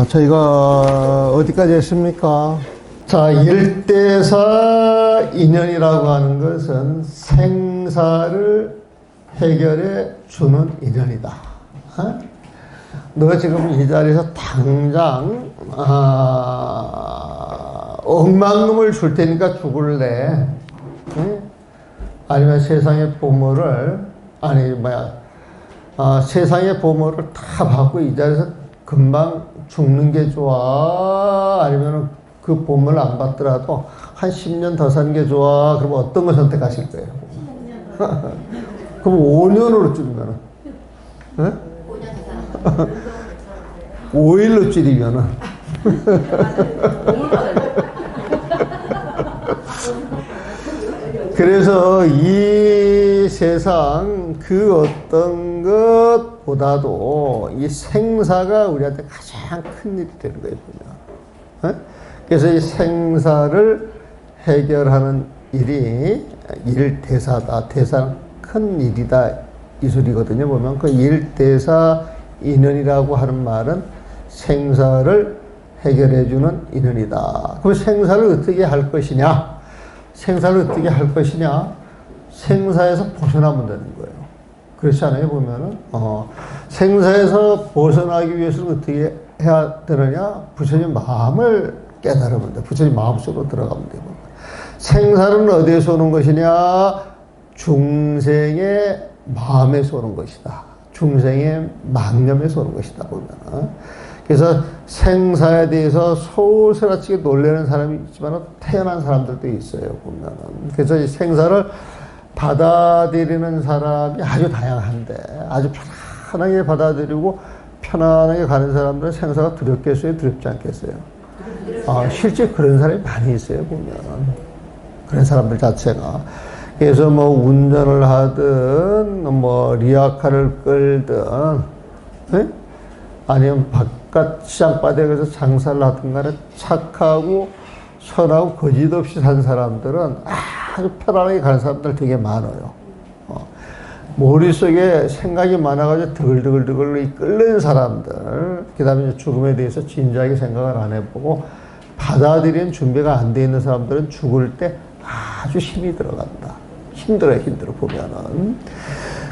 저희가 어디까지 했습니까? 자, 일대사 인연이라고 하는 것은 생사를 해결해 주는 인연이다. 너 지금 이 자리에서 당장 억만금을 줄 테니까 죽을래? 아니면 세상의 보물을 세상의 보물을 다 받고 이 자리에서 금방 죽는 게 좋아? 아니면 그 보물을 안 받더라도 한 10년 더 사는 게 좋아? 그럼 어떤 걸 선택하실 거예요? 10년. 그럼 5년으로 줄이면은? 5일로 줄이면은? 그래서 이 세상 그 어떤 것보다도 이 생사가 우리한테 가장 큰 일이 되는 거예요, 보면. 그래서 이 생사를 해결하는 일이 일대사다. 대사는 큰 일이다. 이 소리거든요. 보면 그 일대사 인연이라고 하는 말은 생사를 해결해주는 인연이다. 그럼 생사를 어떻게 할 것이냐? 생사를 어떻게 할 것이냐? 생사에서 벗어나면 되는 거예요. 그렇지 않아요? 보면은 생사에서 벗어나기 위해서는 어떻게 해야 되느냐? 부처님 마음을 깨달으면 돼. 부처님 마음속으로 들어가면 되고. 생사는 어디에서 오는 것이냐? 중생의 마음에서 오는 것이다. 중생의 망념에서 오는 것이다. 보면. 그래서 생사에 대해서 소스라치게 놀라는 사람이 있지만 태어난 사람들도 있어요. 보면. 그래서 이 생사를 받아들이는 사람이 아주 다양한데 아주 편안하게 받아들이고 편안하게 가는 사람들은 생사가 두렵겠어요? 두렵지 않겠어요? 실제 그런 사람이 많이 있어요. 보면. 그런 사람들 자체가. 그래서 뭐 운전을 하든 뭐 리아카를 끌든 아니면 바깥 시장바닥에 가서 장사를 하든 간에 착하고 선하고 거짓 없이 산 사람들은 아주 편안하게 가는 사람들 되게 많아요. 머릿속에 생각이 많아가지고 드글드글 끓는 사람들, 그 다음에 죽음에 대해서 진지하게 생각을 안 해보고 받아들이는 준비가 안 돼 있는 사람들은 죽을 때 아주 힘이 들어간다. 힘들어 보면은.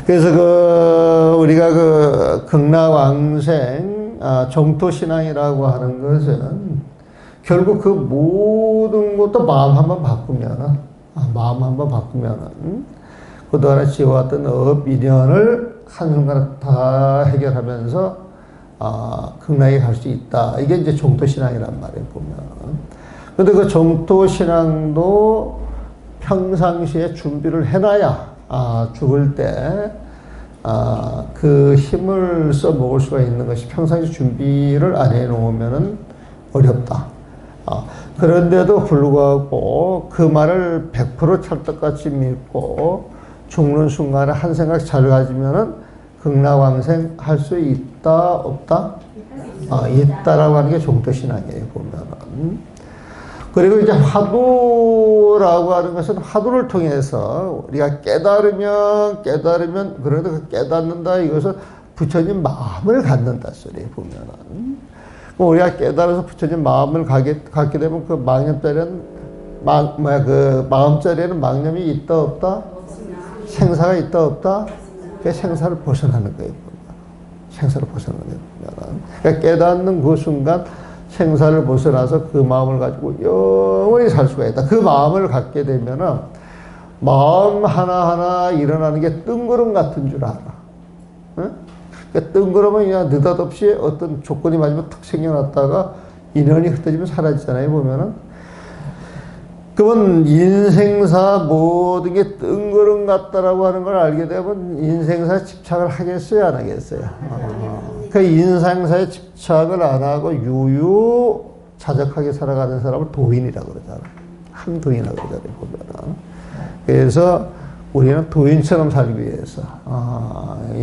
그래서 우리가 극락왕생, 정토신앙이라고 하는 것은 결국 그 모든 것도 마음 한번 바꾸면은 그동안에 지어왔던 업, 인연을 한순간에 다 해결하면서 극락에 갈 수 있다. 이게 이제 정토신앙이란 말이에요, 보면. 근데 그 정토신앙도 평상시에 준비를 해놔야 죽을 때 그 힘을 써 먹을 수가 있는 것이 평상시 준비를 안 해놓으면은 어렵다. 그런데도 불구하고 그 말을 100% 찰떡같이 믿고 죽는 순간에 한 생각 잘 가지면은 극락왕생 할 수 있다, 없다? 있다라고 하는 게 정토신앙이에요, 보면은. 그리고 이제 화두라고 하는 것은 화두를 통해서 우리가 깨달으면, 그래도 그 깨닫는다, 이것은 부처님 마음을 갖는다 소리예요, 보면은. 우리가 깨달아서 부처님 마음을 갖게 되면 그 망념자리는, 그 마음자리에는 망념이 있다, 없다? 생사가 있다, 없다? 그게 생사를 벗어나는 거예요, 생사를 벗어나는 거예요. 그러니까 깨닫는 그 순간 생사를 벗어나서 그 마음을 가지고 영원히 살 수가 있다. 그 마음을 갖게 되면은 마음 하나하나 일어나는 게 뜬구름 같은 줄 알아. 그러니까 뜬구름은 그냥 느닷없이 어떤 조건이 맞으면 탁 생겨났다가 인연이 흩어지면 사라지잖아요, 보면은. 그러면 인생사 모든 게 뜬구름 같다라고 하는 걸 알게 되면 인생사에 집착을 하겠어요, 안 하겠어요? 그 인생사에 집착을 안 하고 유유자적하게 살아가는 사람을 도인이라고 그러잖아. 한도인이라고 그러잖아요, 보면. 그래서 우리는 도인처럼 살기 위해서,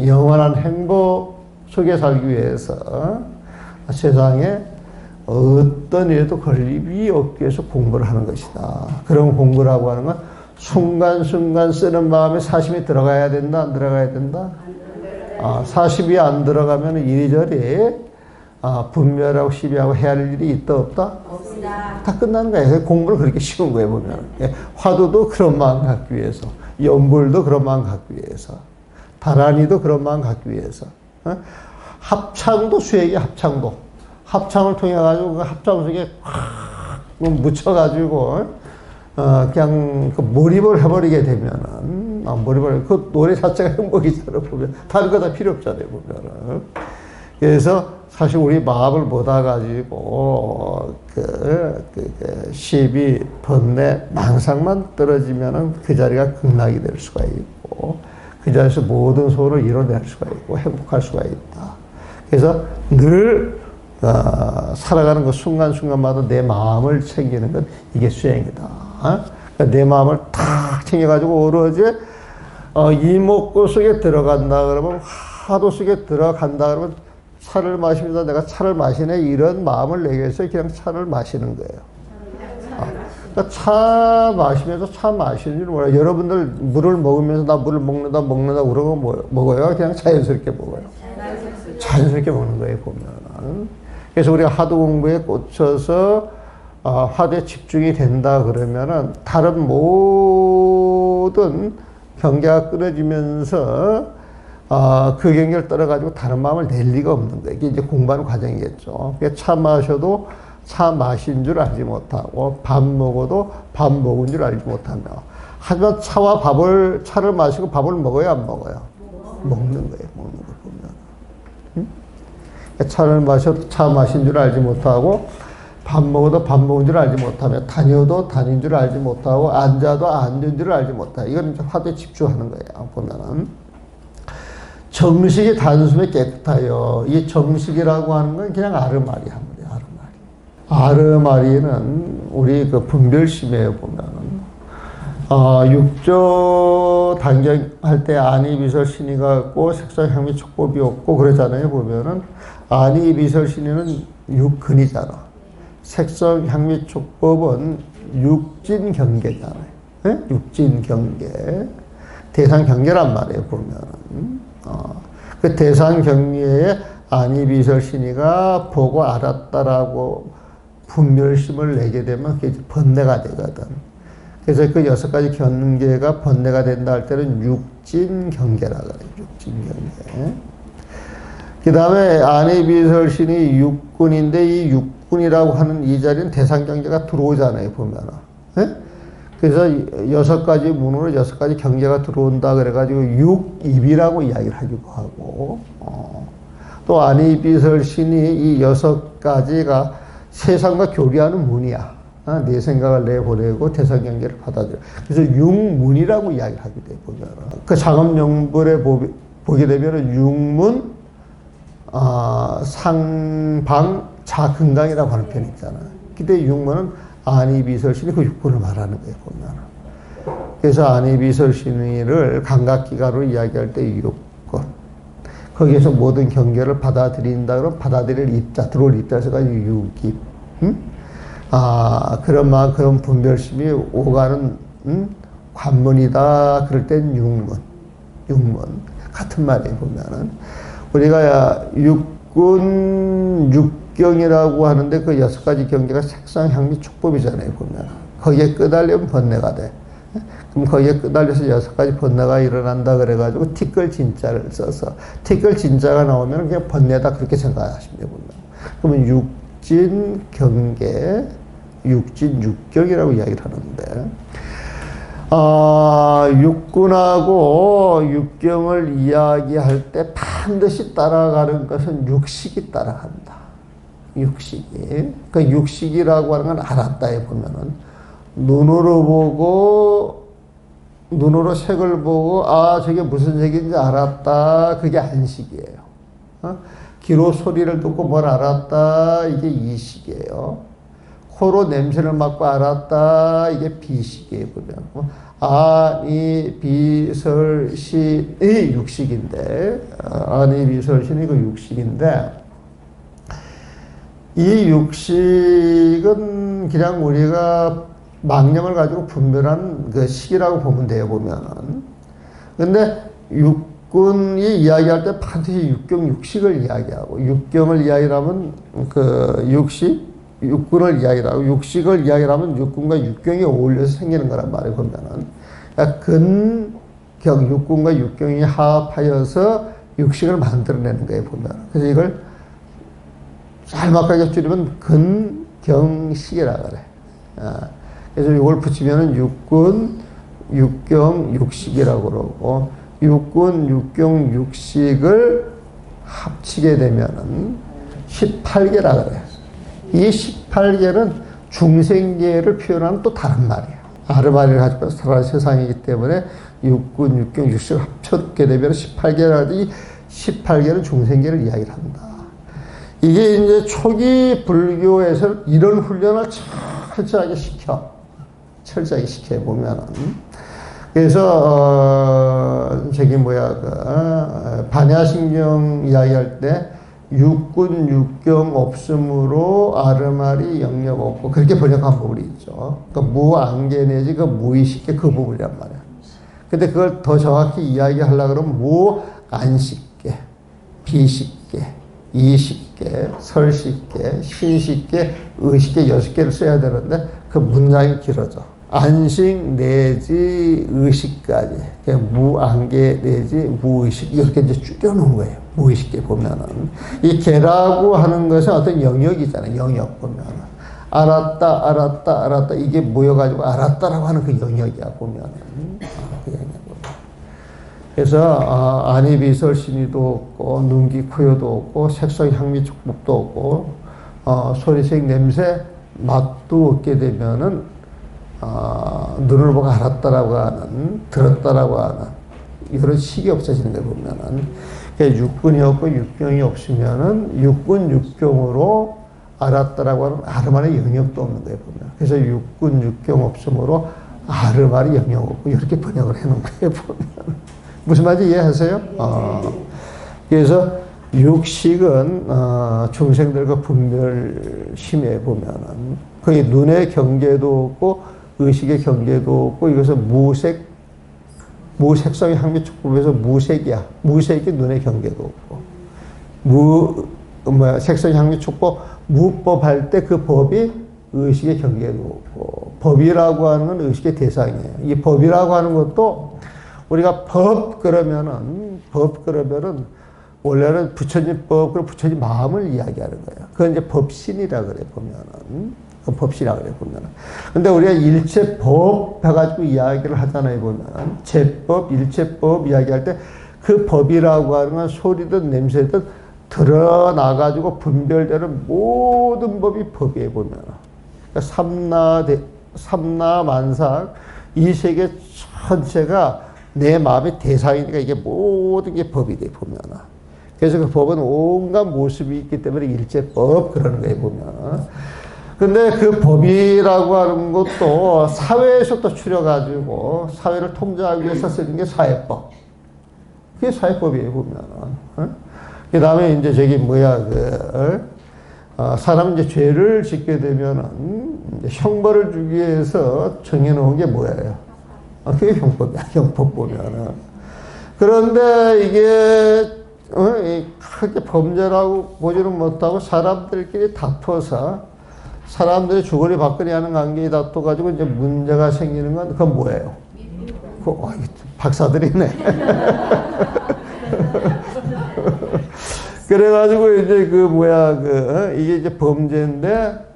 영원한 행복 속에 살기 위해서 세상에 어떤 일에도 걸림이 없기 위해서 공부를 하는 것이다. 그런 공부라고 하는 건 순간순간 쓰는 마음에 사심이 들어가야 된다, 안 들어가야 된다? 사심이 안 들어가면 이리저리 분별하고 시비하고 해야 할 일이 있다 없다? 없습니다. 다 끝나는 거예요. 공부를 그렇게 쉬운 거예요, 보면. 예, 화두도 그런 마음 갖기 위해서, 연불도 그런 마음 갖기 위해서, 다란이도 그런 마음 갖기 위해서, 합창도 수행이 합창도. 합창을 통해가지고 그 합창 속에 확 묻혀가지고, 그냥 그 몰입을 해버리게 되면은, 그 노래 자체가 행복이잖아요, 보면. 다른 거 다 필요 없잖아요, 보면은. 그래서 사실 우리 마음을 못와가지고, 시비, 번뇌, 망상만 떨어지면은 그 자리가 극락이 될 수가 있고, 그 자리에서 모든 소원을 이뤄낼 수가 있고, 행복할 수가 있다. 그래서 늘, 살아가는 그 순간순간마다 내 마음을 챙기는 건 이게 수행이다. 그러니까 내 마음을 탁 챙겨가지고 오로지, 이목구 속에 들어간다 그러면, 화두 속에 들어간다 그러면, 차를 마십니다. 내가 차를 마시네. 이런 마음을 내기 위해서 그냥 차를 마시는 거예요. 그러니까 차 마시면서 차 마시는 줄 몰라요. 여러분들 물을 먹으면서 나 물을 먹는다 그러고 먹어요. 그냥 자연스럽게 먹어요. 자연스럽게 먹는 거예요, 보면. 그래서 우리가 하도 공부에 꽂혀서 화두에 집중이 된다 그러면은 다른 모든 경계가 끊어지면서 그 경계를 떨어가지고 다른 마음을 낼 리가 없는 거예요. 이게 이제 공부하는 과정이겠죠. 차 마셔도 차 마신 줄 알지 못하고, 밥 먹어도 밥 먹은 줄 알지 못하며. 하지만 차를 마시고 밥을 먹어야 안 먹어요? 먹는 거예요, 먹는 거 보면. 차를 마셔도 차 마신 줄 알지 못하고, 밥 먹어도 밥 먹은 줄 알지 못하며, 다녀도 다닌 줄 알지 못하고, 앉아도 앉은 줄 알지 못하고. 이건 이제 화두에 집중하는 거예요, 보면은. 정식이 단숨에 깨끗하여. 이 정식이라고 하는 건 그냥 아르마리 하물이에요, 아르마리. 아르마리는 우리 그 분별심에 보면은, 육조 단경할 때 아니, 비설, 신이가 없고, 색상, 향미, 촉법이 없고, 그러잖아요, 보면은. 아니, 비설, 신이는 육근이잖아. 색상, 향미, 촉법은 육진 경계잖아요. 네? 육진 경계. 대상 경계란 말이에요, 보면은. 그 대상 경계에 아니, 비설, 신이가 보고 알았다라고 분별심을 내게 되면 그게 번뇌가 되거든. 그래서 그 6가지 경계가 번뇌가 된다 할 때는 육진 경계라 그래요. 육진 경계. 그 다음에 아니, 비설, 신이 육군인데 이 육군이라고 하는 이 자리는 대상 경계가 들어오잖아요, 보면은. 네? 그래서 6가지 문으로 6가지 경계가 들어온다 그래가지고 육입이라고 이야기를 하기도 하고, 또 아니, 비설, 신이 이 6가지가 세상과 교류하는 문이야. 내 생각을 내보내고 대상 경계를 받아들여. 그래서 육문이라고 이야기를 하게 돼, 보면. 그 장엄영불에 보게 되면 육문, 상방, 자근강이라고 하는 편이 있잖아요. 근데 육문은 아니, 비설, 신이 그 육군을 말하는 거예요, 보면. 그래서 아니, 비설, 신이를 감각기가로 이야기할 때 육군. 거기에서 모든 경계를 받아들인다 그러면 받아들일 입자, 들어올 입자에서 가지고 육입. 그런 분별심이 오가는, 관문이다. 그럴 땐 육문. 같은 말이에요, 보면은. 우리가 육군, 육경이라고 하는데 그 6가지 경계가 색상, 향미, 촉법이잖아요, 보면. 거기에 끄달리면 번뇌가 돼. 그럼 거기에 끄달려서 6가지 번뇌가 일어난다 그래가지고 티끌 진자를 써서 티끌 진자가 나오면 그냥 번뇌다 그렇게 생각하시면 되거든요. 그러면 육진 경계, 육진 육경이라고 이야기를 하는데, 육군하고 육경을 이야기할 때 반드시 따라가는 것은 육식이 따라간다. 육식이. 그 육식이라고 하는 건 알았다에 보면은 눈으로 보고, 눈으로 색을 보고, 저게 무슨 색인지 알았다. 그게 안식이에요. 귀로 소리를 듣고 뭘 알았다. 이게 이식이에요. 코로 냄새를 맡고 알았다. 이게 비식이에요, 보면. 아니, 비설, 신이 육식인데, 아니, 비설, 신이 그 육식인데, 이 육식은 그냥 우리가 망념을 가지고 분별한 그 식이라고 보면 돼요, 보면은. 근데 육군이 이야기할 때 반드시 육경, 육식을 이야기하고, 육경을 이야기하면 그 육군을 이야기하고, 육식을 이야기하면 육군과 육경이 어울려서 생기는 거란 말이에요, 보면은. 그러니까 근경, 육군과 육경이 합하여서 육식을 만들어내는 거예요, 보면. 그래서 이걸 짤막하게 줄이면 근경식이라 그래. 그래서 이걸 붙이면은 육군, 육경, 육식이라고 그러고, 육군, 육경, 육식을 합치게 되면은 18개라 그래. 이 18개는 중생계를 표현하는 또 다른 말이야. 아르마리를 가지고 살아가는 세상이기 때문에 육군, 육경, 육식을 합쳐게 되면 18개라, 이 18개는 중생계를 이야기를 한다. 이게 이제 초기 불교에서 이런 훈련을 철저하게 시켜보면은. 그래서, 반야심경 이야기할 때, 육군, 육경 없음으로 아르마리 영역 없고, 그렇게 번역한 부분이 있죠. 그러니까 무안개 내지 그 무의식계 그 부분이란 말이야. 근데 그걸 더 정확히 이야기하려고 그러면 무안식계, 비식계, 이식계, 설식계, 신식계, 의식계 6개를 써야 되는데 그 문장이 길어져. 안식 내지 의식까지, 무안개 내지 무의식, 이렇게 이제 줄여놓은 거예요. 무의식계 보면은. 이 개라고 하는 것은 어떤 영역이잖아요. 영역 보면은. 알았다. 이게 모여가지고 알았다라고 하는 그 영역이야, 보면은. 그 영역. 그래서, 안이비설 신의도 없고, 눈기 코요도 없고, 색성 향미 촉법도 없고, 소리색 냄새 맛도 없게 되면은, 눈을 보고 알았다라고 하는, 들었다라고 하는, 이런 식이 없어지는 거 보면은, 육군이 없고 육경이 없으면은, 육군, 육경으로 알았다라고 하는 아르마리 영역도 없는 거예요, 보면. 그래서 육군, 육경 없으므로 아르마리 영역 없고, 이렇게 번역을 해놓은 거예요, 보면. 무슨 말인지 이해하세요? 그래서 육식은, 중생들과 분별심에 보면은, 거기 눈의 경계도 없고, 의식의 경계도 없고, 이것은 무색성의 향미 촉법에서 무색이야. 무색이 눈의 경계도 없고. 색성 향미 촉법, 무법 할 때 그 법이 의식의 경계도 없고. 법이라고 하는 건 의식의 대상이에요. 이 법이라고 하는 것도 우리가 법 그러면은, 원래는 부처님 법, 그리고 부처님 마음을 이야기하는 거예요. 그건 이제 법신이라 그래, 보면은. 법시라 그래, 보면은. 근데 우리가 일체법 해가지고 이야기를 하잖아요, 보면. 제법, 일체법 이야기할 때 그 법이라고 하는 건 소리든 냄새든 드러나가지고 분별되는 모든 법이 법이에요, 보면. 그러니까 삼라만삭, 이 세계 전체가 내 마음의 대상이니까 이게 모든 게 법이 돼, 보면. 그래서 그 법은 온갖 모습이 있기 때문에 일체법 그러는 거예요, 보면. 근데 그 법이라고 하는 것도 사회에서 또 추려가지고 사회를 통제하기 위해서 쓰는 게 사회법. 그게 사회법이에요, 보면. 그 다음에 이제 사람 이제 죄를 짓게 되면은 형벌을 주기 위해서 정해놓은 게 뭐예요? 그게 형법이야, 형법 보면은. 그런데 이게, 크게 범죄라고 보지는 못하고 사람들끼리 다퉈서 사람들이 주거리 받거리 하는 관계에 다퉈가지고 이제 문제가 생기는 건 그건 뭐예요? 박사들이네. 그래가지고 이제 이게 이제 범죄인데,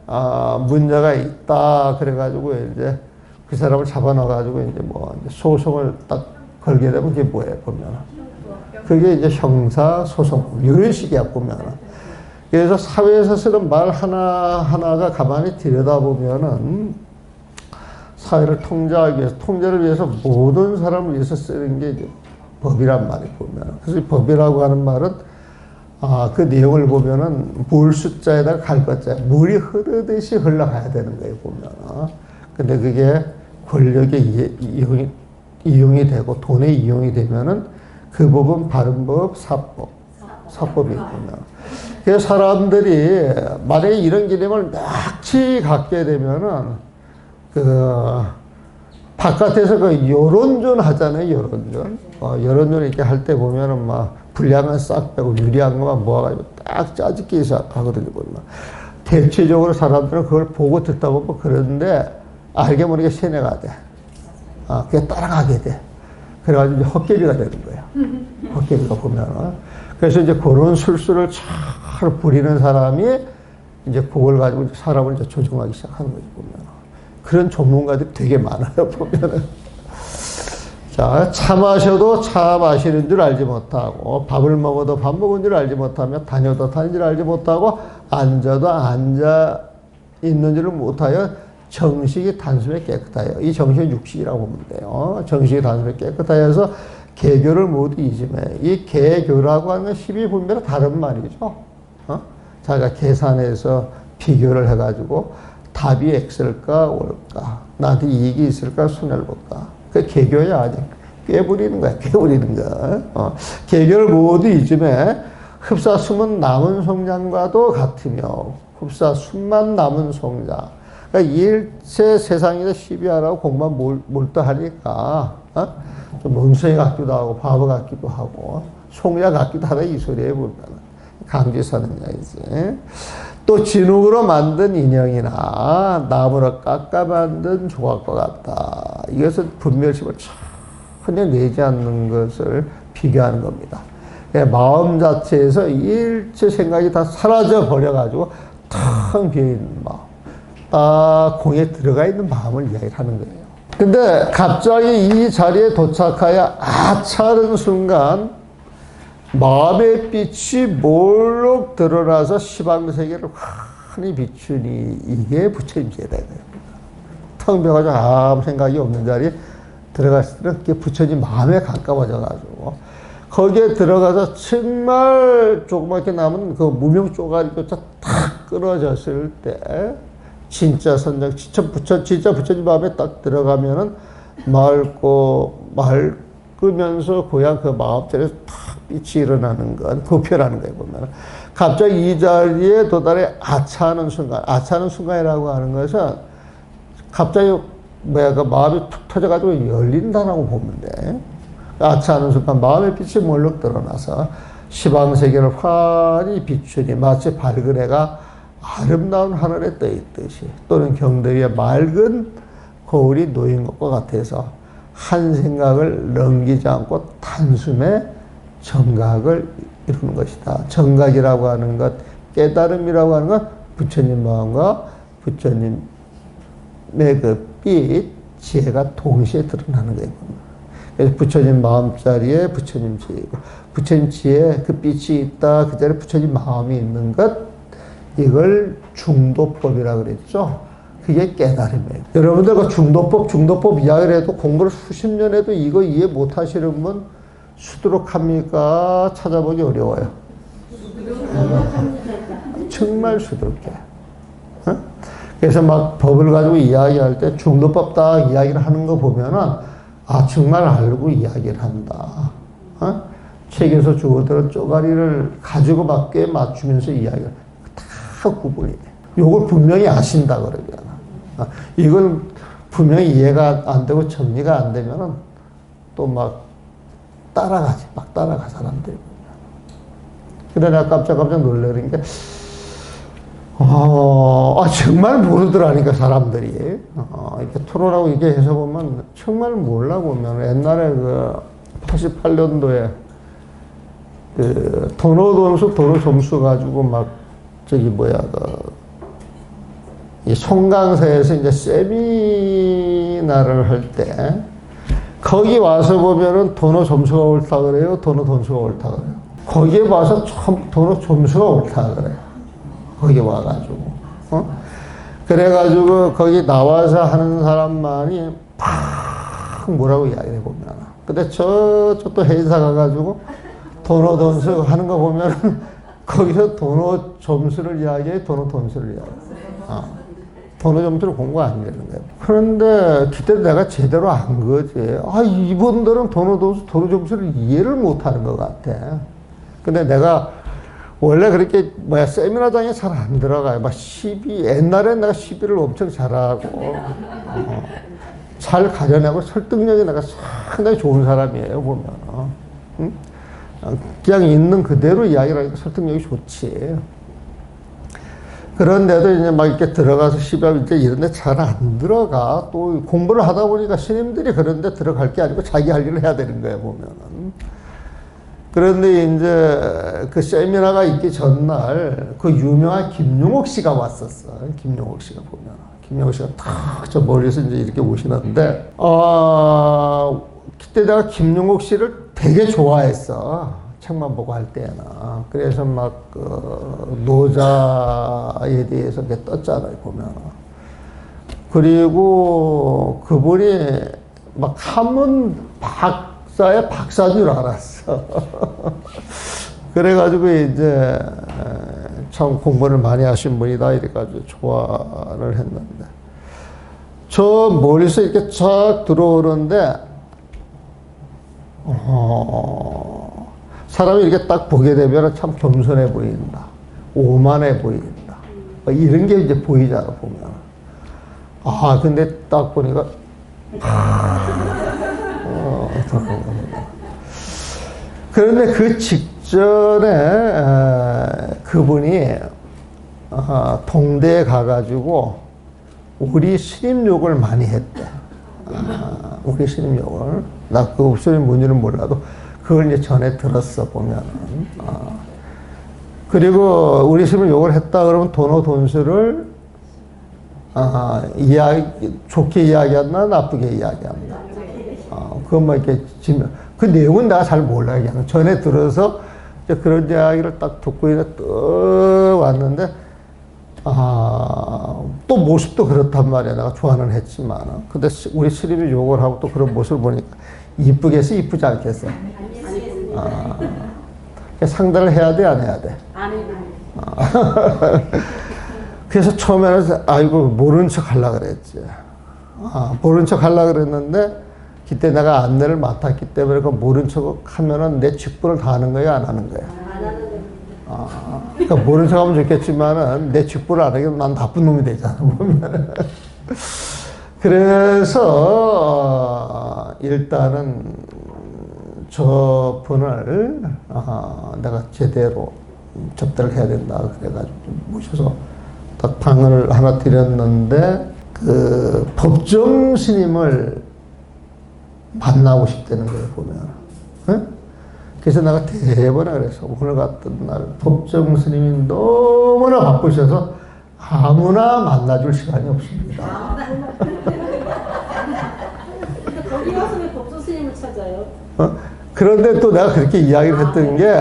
문제가 있다. 그래가지고 이제 그 사람을 잡아놔가지고 이제 소송을 딱 걸게 되면 그게 뭐예요, 보면. 그게 이제 형사소송. 이런 식이야, 보면. 그래서 사회에서 쓰는 말 하나하나가 가만히 들여다보면은 사회를 통제를 위해서 모든 사람을 위해서 쓰는 게 이제 법이란 말이 보면. 그래서 법이라고 하는 말은 그 내용을 보면은 물 숫자에다가 갈 것자 물이 흐르듯이 흘러가야 되는 거예요, 보면. 근데 그게 권력에 이용이 되고 돈에 이용이 되면은 그 법은 바른 법, 사법이 보면. 그래서 사람들이 만약에 이런 개념을 납치 갖게 되면은 바깥에서 그 여론전 하잖아요, 여론전. 여론전 이렇게 할 때 보면은 막 불량은 싹 빼고 유리한 것만 모아가지고 딱 짜집기 하거든요, 보면. 대체적으로 사람들은 그걸 보고 듣다 보면 그러는데 알게 모르게 세뇌가 돼. 그게 따라가게 돼. 그래가지고 이제 헛개비가 되는 거야. 헛개비가 보면은. 그래서 이제 그런 술수를 잘 부리는 사람이 이제 그걸 가지고 사람을 이제 조종하기 시작하는 거지, 보면. 그런 전문가들이 되게 많아요, 보면은. 자, 차 마셔도 차 마시는 줄 알지 못하고, 밥을 먹어도 밥 먹은 줄 알지 못하며, 다녀도 다닌 줄 알지 못하고, 앉아도 앉아 있는 줄을 못하여 정식이 단숨에 깨끗하여. 이 정식은 육식이라고 보면 돼요. 정식이 단숨에 깨끗하여서 개교를 모두 잊음해. 이 개교라고 하는 건 십이분별은 다른 말이죠. 자기가 계산해서 비교를 해가지고 답이 X일까 Y일까, 나한테 이익이 있을까 손해를 볼까. 그 개교야. 아직 꿰부리는 거야. 꿰부리는 거. 개교를 모두 잊음해. 흡사숨은 남은 송장과도 같으며, 흡사숨만 남은 송장. 그러니까 일체 세상에서 시비하라고 공부만 몰두하니까 좀 멍청이 같기도 하고 바보 같기도 하고 송야 같기도 하다, 이 소리에 보면. 강지사는 이야기지. 또 진흙으로 만든 인형이나 나무로 깎아 만든 조각과 같다. 이것은 분별심을 전혀 내지 않는 것을 비교하는 겁니다. 마음 자체에서 일체 생각이 다 사라져 버려가지고 텅 비어있는 마음, 딱 공에 들어가 있는 마음을 이야기하는 거예요. 근데 갑자기 이 자리에 도착하여 아차하는 순간 마음의 빛이 몰록 드러나서 시방세계를 환히 비추니 이게 부처님 제자예요. 텅 비어가지고 아무 생각이 없는 자리에 들어갔을 때는 그게 부처님 마음에 가까워져가지고 거기에 들어가서 정말 조그맣게 남은 그 무명 쪼가리조차 탁 끊어졌을 때 진짜 선정, 진짜 부처님 마음에 딱 들어가면은 맑으면서 고향 그 마음자리에서 탁 빛이 일어나는 건 부표라는 거예요, 보면. 갑자기 이 자리에 도달해 아차하는 순간, 아차하는 순간이라고 하는 것은 갑자기 그 마음이 툭 터져가지고 열린다라고 보면 돼. 아차하는 순간 마음의 빛이 몰록 드러나서 시방세계를 환히 비추니 마치 밝은 해가 아름다운 하늘에 떠 있듯이, 또는 경대 위에 맑은 거울이 놓인 것과 같아서 한 생각을 넘기지 않고 단숨에 정각을 이루는 것이다. 정각이라고 하는 것, 깨달음이라고 하는 것, 부처님 마음과 부처님의 그 빛, 지혜가 동시에 드러나는 거예요. 그래서 부처님 마음자리에 부처님 지혜이고, 부처님 지혜에 그 빛이 있다, 그 자리에 부처님 마음이 있는 것, 이걸 중도법이라고 그랬죠. 그게 깨달음이에요. 여러분들 그 중도법 이야기를 해도 공부를 수십 년 해도 이거 이해 못 하시는 분 수두룩합니까? 찾아보기 어려워요. 정말 수두룩해. 그래서 막 법을 가지고 이야기할 때 중도법 딱 이야기를 하는 거 보면은 정말 알고 이야기를 한다. 책에서 주어들은 쪼가리를 가지고 막 꽤 맞추면서 이야기를 다 구분이 돼. 요걸 분명히 아신다 그러잖아. 이걸 분명히 이해가 안 되고 정리가 안 되면은 또 막 따라가지. 막 따라가, 사람들이. 그래, 내가 깜짝 놀라는 게, 정말 모르더라니까, 사람들이. 이렇게 토론하고 이렇게 해서 보면, 정말 몰라 보면, 옛날에 그 88년도에 그 도로 점수 가지고 막, 이 송강사에서 이제 세미나를 할 때, 거기 와서 보면은 도로 점수가 옳다 그래요? 도로 점수가 옳다 그래요? 거기에 와서 도로 점수가 옳다 그래요. 거기 와가지고. 그래가지고 거기 나와서 하는 사람만이 팍 뭐라고 이야기를 해보면. 근데 저또 회사 가가지고 도로 점수 하는 거 보면은 거기서 도로 점수를 이야기해, 도로 점수를 이야기해. 도로 점수를 공부 안 되는 거예요. 그런데 그때 내가 제대로 안 거지. 이분들은 도로 점수를 이해를 못 하는 것 같아. 근데 내가 원래 그렇게 세미나장에 잘 안 들어가요. 막 옛날엔 내가 시비를 엄청 잘하고, 잘 가려내고 설득력이 내가 상당히 좋은 사람이에요, 보면. 응? 그냥 있는 그대로 이야기를 하니까 설득력이 좋지. 그런데도 이제 막 이렇게 들어가서 시발 이제 이런 데 잘 안 들어가. 또 공부를 하다 보니까 스님들이 그런 데 들어갈 게 아니고 자기 할 일을 해야 되는 거예요, 보면은. 그런데 이제 그 세미나가 있기 전날 그 유명한 김용옥 씨가 왔었어. 김용옥 씨가 보면. 김용옥 씨가 탁 저 멀리서 이제 이렇게 오시는데, 그때 내가 김용옥 씨를 되게 좋아했어. 책만 보고 할 때나. 그래서 막, 노자에 대해서 이렇게 떴잖아요, 보면. 그리고 그분이 막 한문 박사의 박사인 줄 알았어. 그래가지고 이제 참 공부를 많이 하신 분이다. 이래가지고 좋아를 했는데. 저 멀리서 이렇게 쫙 들어오는데, 사람이 이렇게 딱 보게 되면 참 겸손해 보인다. 오만해 보인다. 이런 게 이제 보이잖아, 보면. 근데 딱 보니까, 그런데 그 직전에 그분이 동대에 가가지고 우리 스님 욕을 많이 했대. 우리 스님 욕을. 나 그 스님 뭔지는 몰라도 그걸 이제 전에 들었어, 보면은. 그리고 우리 스님 욕을 했다 그러면 돈수를 좋게 이야기했나, 나쁘게 이야기했나. 그건 뭐 이렇게 지면. 그 내용은 내가 잘 몰라요. 그냥 전에 들어서 이제 그런 이야기를 딱 듣고 이제 또 왔는데, 또 모습도 그렇단 말이야. 내가 좋아는 했지만. 근데 우리 스님이 욕을 하고 또 그런 모습을 보니까 이쁘겠어, 이쁘지 않겠어? 상대를 해야 돼, 안 해야 돼? 안 해요. 그래서 처음에는, 아이고, 모른 척 하려고 그랬지. 모른 척 하려고 그랬는데, 그때 내가 안내를 맡았기 때문에 그 모른 척 하면은 내 직분을 다 하는 거야, 안 하는 거야? 안 하는 거예요. 그러니까 모른 척 하면 좋겠지만은 내 직분을 안 하게 난 나쁜 놈이 되잖아, 보면. 그래서, 일단은 저 분을, 내가 제대로 접대를 해야 된다. 그래가지고 모셔서 딱 방을 하나 드렸는데, 그 법정 스님을 만나고 싶다는 거예요, 보면. 응? 그래서 내가 대번에 그래서 오늘 같은 날 법정 스님이 너무나 바쁘셔서 아무나 만나줄 시간이 없습니다. 근데 거기 와서 왜 법조 스님을 찾아요? 그런데 또 내가 그렇게 이야기를 했던 게,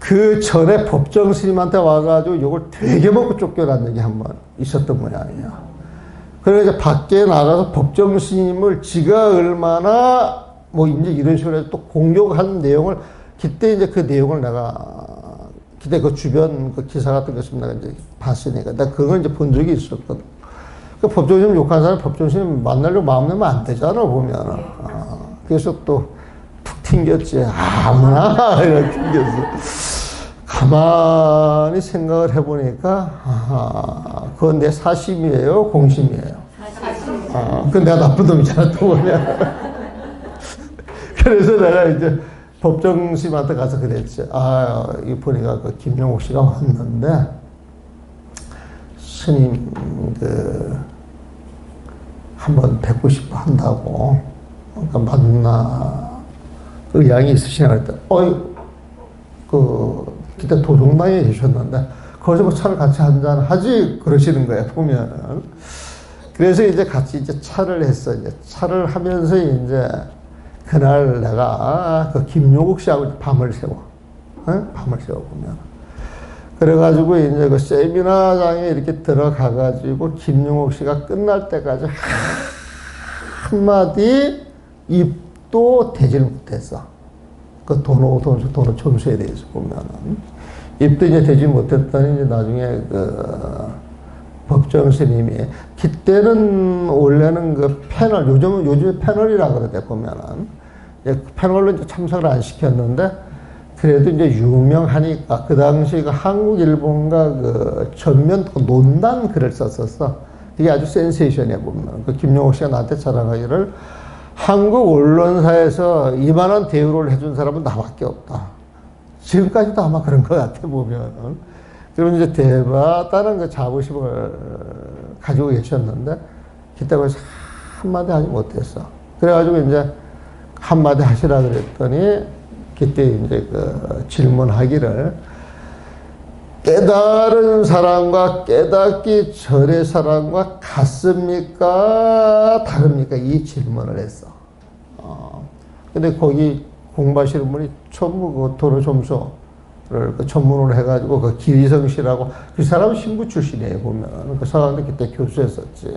그 전에 법정 스님한테 와가지고 욕을 되게 먹고 쫓겨난 적이 한 번 있었던 모양이야. 그래서 이제 밖에 나가서 법정 스님을 지가 얼마나 뭐 이제 이런 식으로 해서 또 공격한 내용을, 그때 이제 그 내용을 내가, 그때 그 주변 그 기사 같은 것을 내가 이제 봤으니까, 내가 그걸 이제 본 적이 있었거든. 그 법정 스님 욕한 사람 법정 스님 만나려고 마음 내면 안 되잖아, 보면. 그래서 또 푹 튕겼지. 아무나, 이렇게 튕겼어. 가만히 생각을 해보니까, 그건 내 사심이에요, 공심이에요? 그건 내가 나쁜 놈이잖아, 또 보면. 그래서 내가 이제 법정스님한테 가서 그랬지. 이 보니까 그 김용옥 씨가 왔는데, 스님, 한번 뵙고 싶어 한다고. 그러니까 만나, 의향이 있으시냐 그랬더니, 그때 도종당에 계셨는데, 거기서 뭐 차를 같이 한잔 하지, 그러시는 거예요, 보면은. 그래서 이제 같이 이제 차를 했어. 이제 차를 하면서 이제, 그날 내가 그 김용옥 씨하고 밤을 새워. 밤을 새워 보면. 그래가지고 이제 그 세미나장에 이렇게 들어가가지고 김용옥 씨가 끝날 때까지 한마디 입도 대질 못했어. 그 도노 촌수에 대해서 보면은. 입도 이제 대질 못했더니 이제 나중에 그 법정 스님이, 그때는 원래는 그 패널, 요즘에 패널이라 그러대, 보면은. 패널로 이제 참석을 안 시켰는데, 그래도 이제 유명하니까, 그 당시 그 한국, 일본과 그 전면 논단 글을 썼었어. 이게 아주 센세이션이야 보면. 그 김용옥 씨가 나한테 자랑하기를 한국 언론사에서 이만한 대우를 해준 사람은 나밖에 없다. 지금까지도 아마 그런 것 같아 보면. 그러면 이제 대바다는 그 자부심을 가지고 계셨는데 그때 거기서 한마디 하지 못했어. 그래가지고 이제 한마디 하시라 그랬더니 그때 이제 그 질문하기를 깨달은 사람과 깨닫기 전의 사람과 같습니까? 다릅니까? 이 질문을 했어. 근데 거기 공부하시는 분이 전부 그 도로 점수를 그 전문으로 해가지고 그 기리성 씨라고 그 사람은 신부 출신이에요 보면. 그 사람도 그때 교수였었지.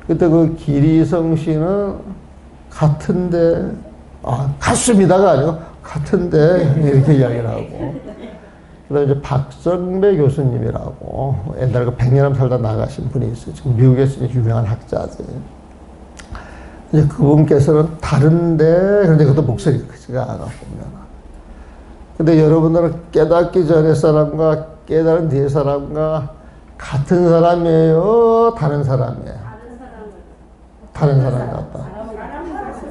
그때 그 기리성 씨는 같은데 같습니다가 아니고 같은데 이렇게 이야기를 하고. 그다음에 이제 박성배 교수님이라고 옛날에 그 백년암 살다 나가신 분이 있어요. 지금 미국에서 유명한 학자지. 이제 그분께서는 다른데 그런데 그것도 목소리가 크지가 않아 보면. 근데 여러분들은 깨닫기 전의 사람과 깨달은 뒤의 사람과 같은 사람이에요? 다른 사람이에요? 다른 사람 같다.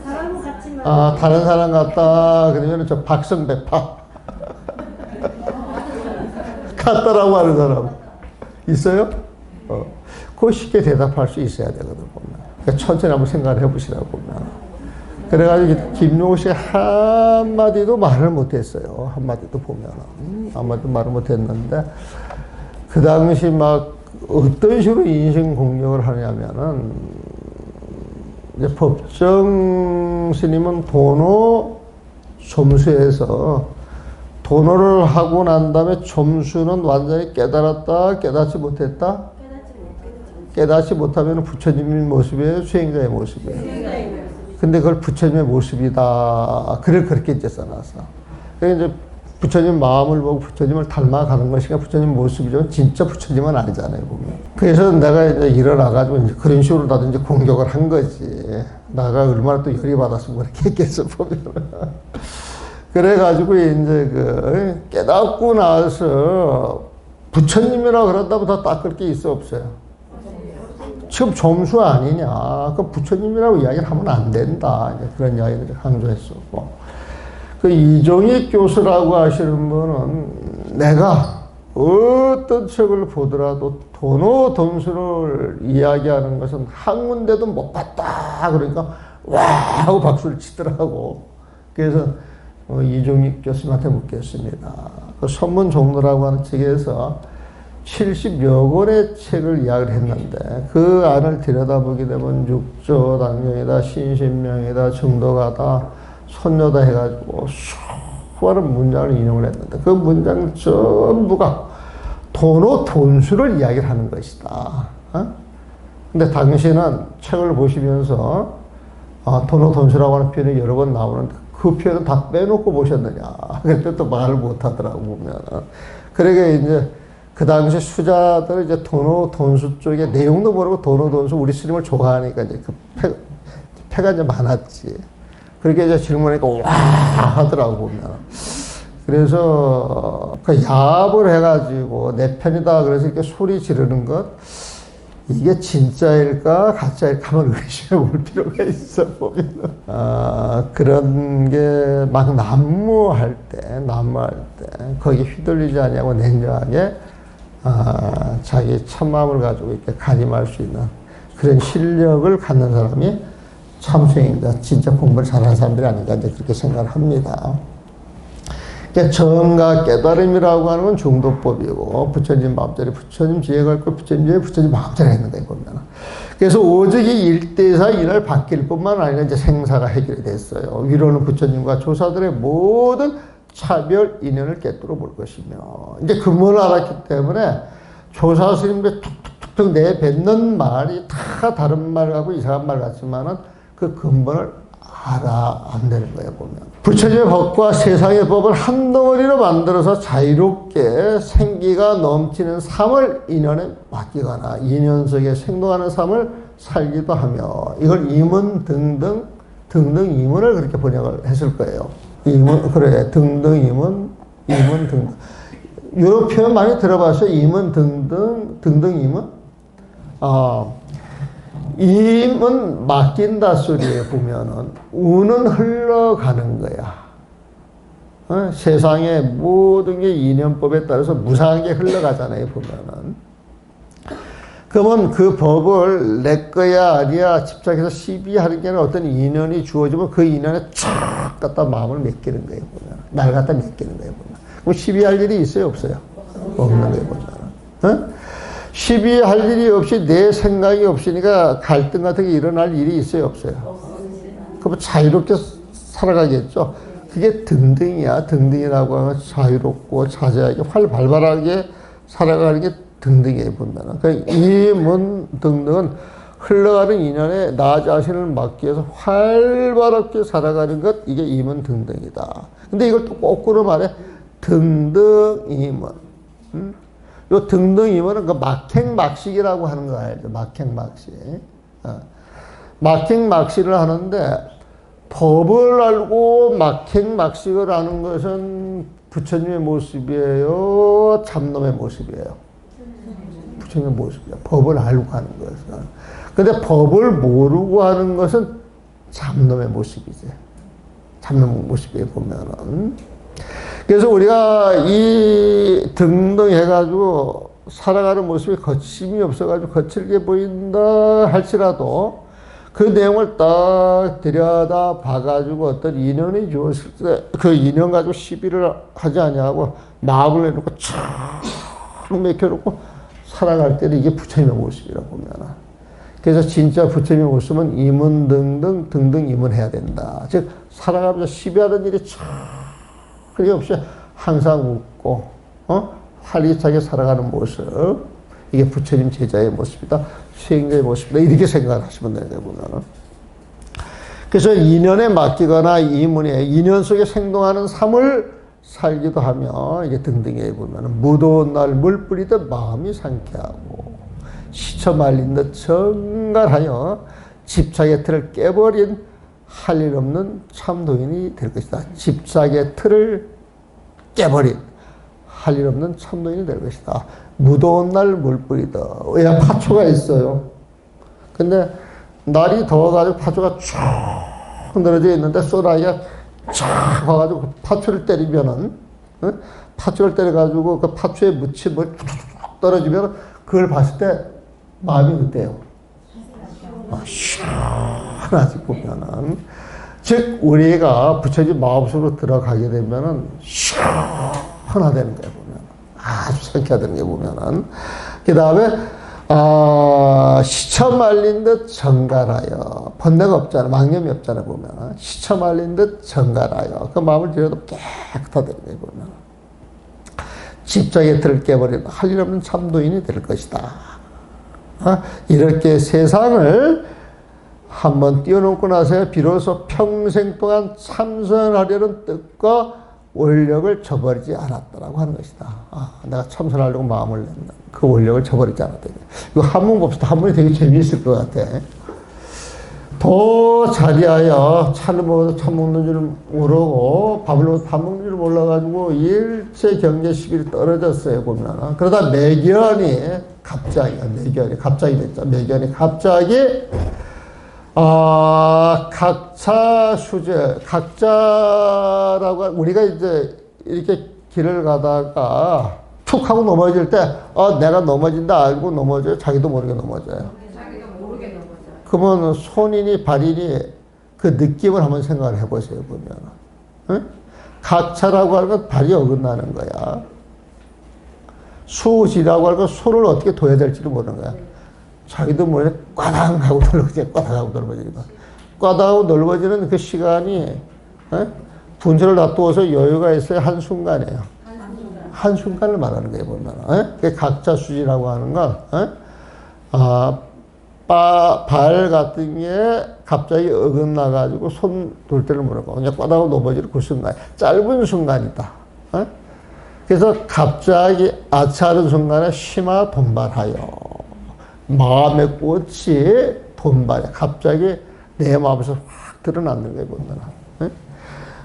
사람은 같지만 다른 사람 같다. 그러면 저 박성배파. 같다라고 하는 사람 있어요? 그거 쉽게 대답할 수 있어야 되거든 보면. 그러니까 천천히 한번 생각을 해보시라고 보면. 그래가지고 김용옥 씨가 한마디도 말을 못했어요. 한마디도 보면 한마디도 말을 못했는데 그 당시 막 어떤 식으로 인신 공격을 하냐면은 이제 법정 스님은 도노 점수에서 도노를 하고 난 다음에 점수는 완전히 깨달았다, 깨닫지 못했다? 깨닫지 못하면 부처님의 모습이에요, 수행자의 모습이에요. 근데 그걸 부처님의 모습이다. 그걸 그렇게 이제 써놨어. 그러니까 이제 부처님 마음을 보고 부처님을 닮아가는 것이니까 부처님 모습이죠. 진짜 부처님은 아니잖아요, 보면. 그래서 내가 이제 일어나가지고 이제 그런 식으로 나도 이제 공격을 한 거지. 나가 얼마나 또 열이 받았으면 그렇게 했겠어, 보면. 그래가지고 이제 그 깨닫고 나서 부처님이라 그런다고 더 닦을 게 있어 없어요? 지금 점수 아니냐? 그 부처님이라고 이야기를 하면 안 된다. 이제 그런 이야기를 강조했었고. 그 이종익 교수라고 하시는 분은 내가 어떤 책을 보더라도 도노 돈수를 이야기하는 것은 한 군데도 못 봤다. 그러니까 와 하고 박수를 치더라고. 그래서 이종익 교수님한테 묻겠습니다. 그 선문종로라고 하는 책에서 70여 권의 책을 이야기를 했는데 그 안을 들여다보게 되면 육조 당경이다, 신신명이다, 정도가다, 손녀다 해가지고 수많은 문장을 인용을 했는데 그 문장 전부가 도노 돈수를 이야기를 하는 것이다. 근데 당신은 책을 보시면서 도노 돈수라고 하는 표현이 여러 번 나오는데 그 표현은 다 빼놓고 보셨느냐. 그때 또 말을 못 하더라고, 보면. 그러니까 이제 그 당시 수자들 이제 도노 돈수 쪽에 내용도 모르고 도노 돈수 우리 스님을 좋아하니까 이제 그 패가 이제 많았지. 그렇게 이제 질문하니까 와 하더라고, 보면. 그래서 그 야합을 해가지고 내 편이다. 그래서 이렇게 소리 지르는 것. 이게 진짜일까 가짜일까 한번 의심해 볼 필요가 있어 보면. 그런 게 막 난무할 때 거기 휘둘리지 않냐고 냉정하게 자기 참마음을 가지고 이렇게 가림할 수 있는 그런 실력을 갖는 사람이 참수행자 진짜 공부를 잘하는 사람들이 아닌가 이제 그렇게 생각을 합니다. 그러니까 정과 깨달음이라고 하는 건 중도법이고 부처님 마음대로 부처님 지혜가 있고 부처님 마음대로 했는 거예요 보면. 그래서 오직 이 1대4 이날 바뀔 뿐만 아니라 이제 생사가 해결이 됐어요. 위로는 부처님과 조사들의 모든 차별 인연을 깨뜨려 볼 것이며 이제 근본을 알았기 때문에 조사 스님들 툭툭툭툭 내뱉는 말이 다 다른 말 같고 이상한 말 같지만은 그 근본을 알아 안 되는 거예요 보면. 부처님의 법과 세상의 법을 한 덩어리로 만들어서 자유롭게 생기가 넘치는 삶을 인연에 맡기거나 인연 속에 생동하는 삶을 살기도 하며 이걸 이문 등등 이문을 그렇게 번역을 했을 거예요. 이문 그래 등등 이문 등등 이런 표현 많이 들어봤어요. 이문 등등 이문. 임은 맡긴다 소리에 보면은 운은 흘러가는 거야. 세상의 모든 게 인연법에 따라서 무상하게 흘러가잖아요, 보면은. 그러면 그 법을 내 거야, 아니야, 집착해서 시비하는 게 아니라 어떤 인연이 주어지면 그 인연에 쫙 갖다 마음을 맡기는 거예요, 보면. 날 갖다 맡기는 거예요, 보면. 그럼 시비할 일이 있어요, 없어요? 없는 거예요, 보면. 시비할 일이 없이 내 생각이 없으니까 갈등 같은 게 일어날 일이 있어요, 없어요? 그럼 자유롭게 살아가겠죠? 그게 등등이야. 등등이라고 하면 자유롭고 자제하게 활발하게 살아가는 게 등등이에요, 보면은. 그러니까 이문 등등은 흘러가는 인연에 나 자신을 맡기 위해서 활발하게 살아가는 것, 이게 이문 등등이다. 근데 이걸 또 거꾸로 말해. 등등이문. 요 등등이문은 그 막행막식이라고 하는 거 알죠? 막행막식. 막행막식을 하는데 법을 알고 막행막식을 하는 것은 부처님의 모습이에요? 잡놈의 모습이에요? 부처님의 모습이에요. 법을 알고 하는 것은. 근데 법을 모르고 하는 것은 잡놈의 모습이지. 잡놈의 모습이에요, 보면은. 그래서 우리가 이 등등 해가지고 살아가는 모습이 거침이 없어가지고 거칠게 보인다 할지라도 그 내용을 딱 들여다 봐가지고 어떤 인연이 주었을 때 그 인연 가지고 시비를 하지 아니하고 마음을 내놓고 촥 맥혀놓고 살아갈 때는 이게 부처님의 모습이라고 보면. 그래서 진짜 부처님의 모습은 이문 등등 등등 이문해야 된다. 즉 살아가면서 시비하는 일이 그게 없이 항상 웃고 활기차게 살아가는 모습, 이게 부처님 제자의 모습이다, 수행자의 모습이다, 이렇게 생각을 하시면 되는 보면은. 그래서 인연에 맡기거나 이문에 인연 속에 생동하는 삶을 살기도 하며 이게 등등에 보면은 무더운 날 물 뿌리듯 마음이 상쾌하고 시쳐 말린 듯 정갈하여 집착의 틀을 깨버린 할 일 없는 참도인이 될 것이다. 집착의 틀을 깨버린 할 일 없는 참도인이 될 것이다. 무더운 날 물 뿌리다. 왜 파초가 있어요. 근데 날이 더워가지고 파초가 쭉 늘어져 있는데 소나기가 쫙 와가지고 파초를 때리면은, 파초를 때려가지고 그 파초에 묻힌 물이 툭툭 떨어지면 그걸 봤을 때 마음이 어때요? 시원하지 보면은. 즉 우리가 부처님 마음속으로 들어가게 되면은 시원하다는 거예요, 보면. 아주 상쾌하다는 게 보면은. 그 다음에 시쳐 말린 듯 정갈하여, 번뇌가 없잖아, 망념이 없잖아, 보면. 시쳐 말린 듯 정갈하여, 그 마음을 들여도 깨끗하다는 거예요, 보면. 집착의 틀을 깨버리는 할 일 없는 참도인이 될 것이다. 이렇게 세상을 한번 뛰어넘고 나서야 비로소 평생 동안 참선하려는 뜻과 원력을 저버리지 않았다라고 하는 것이다. 내가 참선하려고 마음을 냈다. 그 원력을 저버리지 않았다. 이거 한문 봅시다. 한문이 되게 재미있을 것 같아. 더 자리하여 차를 먹어서 차 먹는 줄 모르고 밥을 먹어서 밥 먹는 줄 몰라가지고 일체 경제 시비를 떨어졌어요, 보면. 그러다 매견이 갑자기 됐죠. 매견이 갑자기 각자 수제, 각자라고, 우리가 이제 이렇게 길을 가다가 툭 하고 넘어질 때, 내가 넘어진다 알고 넘어져요? 자기도 모르게 넘어져요? 자기도 모르게 넘어져요. 그러면 손이니 발이니 그 느낌을 한번 생각을 해보세요, 보면. 응? 각차라고 하는 건 발이 어긋나는 거야. 수지라고 하는 건 손을 어떻게 둬야 될지를 모르는 거야. 자기도 모르게 꽈당 하고 넓어지니까 꽈당 하고 넓어지니까 꽈당 하고 넓어지는 그 시간이 분수를 놔두어서 여유가 있어야 한순간이에요. 한순간을 말하는 거예요, 보면. 그게 각자 수지라고 하는 건 발 같은 게 갑자기 어긋나가지고 손 돌 때를 모르고 그냥 꽈당 하고 넘어지는 그 순간, 짧은 순간이다. 그래서 갑자기 아차하는 순간에 심화 돈발하여 마음의 꽃이 돈발해. 갑자기 내 마음에서 확 드러나는 거예요, 보면.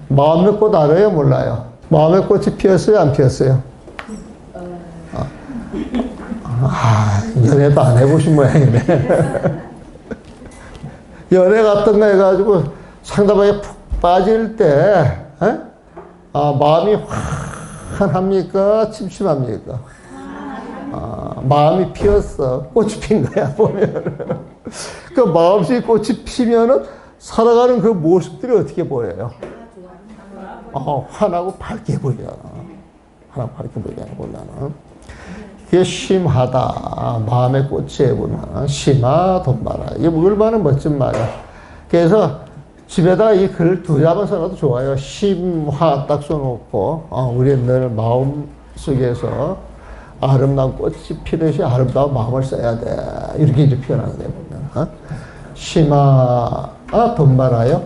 마음의 꽃 알아요? 몰라요? 마음의 꽃이 피었어요? 안 피었어요? 연애도 안 해보신 모양이네. 연애 같은 거 해가지고 상대방이 푹 빠질 때, 마음이 환합니까? 침침합니까? 마음이 피었어. 꽃이 핀 거야, 보면은. 그 마음속에 꽃이 피면은 살아가는 그 모습들이 어떻게 보여요? 환하고 밝게 보이잖아. 환하고 밝게 보이잖아, 보면은. 그게 심하다. 마음의 꽃이 보면 심하 돈바라. 이게 얼마나 멋진 말이야. 그래서 집에다가 이 글 두 자만 써놔도 좋아요. 심화 딱 써놓고 우리 늘 마음 속에서 아름다운 꽃이 피듯이 아름다운 마음을 써야 돼. 이렇게 이제 표현하는 거예요. 보면. 심화 돈바라요.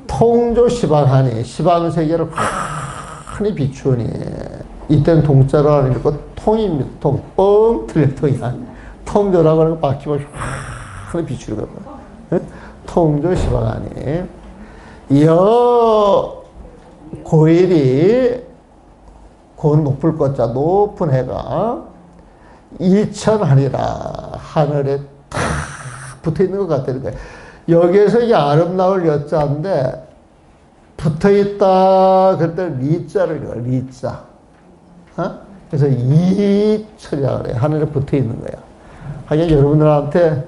통조 시방하니 시방 세계를 환히 비추니 이때는 동자로 하는 거 통입니다. 통. 뻥 틀려 통이 아니. 통조라고 하는 거 막히면 환히 비추는 겁니다. 통조 시방하니 여 고일이 고 높을 것자 높은 해가 일천하니라 하늘에 탁 붙어 있는 것 같다는 거예요. 여기에서 이게 아름다울 여자인데 붙어 있다 그때 리자를 읽어요. 리자. 그래서 이천이라고 그래요. 하늘에 붙어 있는 거야. 하긴 여러분들한테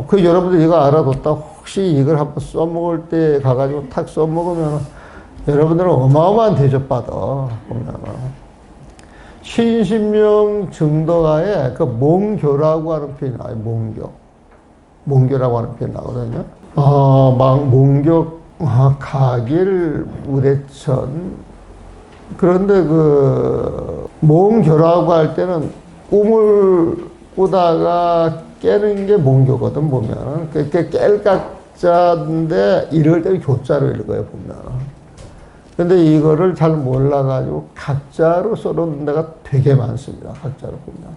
그 여러분들 이거 알아뒀다 혹시 이걸 한번 써먹을 때 가가지고 탁 써먹으면 여러분들은 어마어마한 대접받아. 보면은. 신신명 증도가에 그 몽교라고 하는 표현이 나와요. 몽교. 몽교라고 하는 표현이 나거든요. 몽교, 가길, 우대천. 그런데 그, 몽교라고 할 때는 꿈을 꾸다가 깨는 게 몽교거든, 보면. 그게 깰 각자인데, 이럴 때는 교자로 읽어요, 보면. 근데 이거를 잘 몰라가지고 각자로 써놓은 데가 되게 많습니다. 각자로 보면.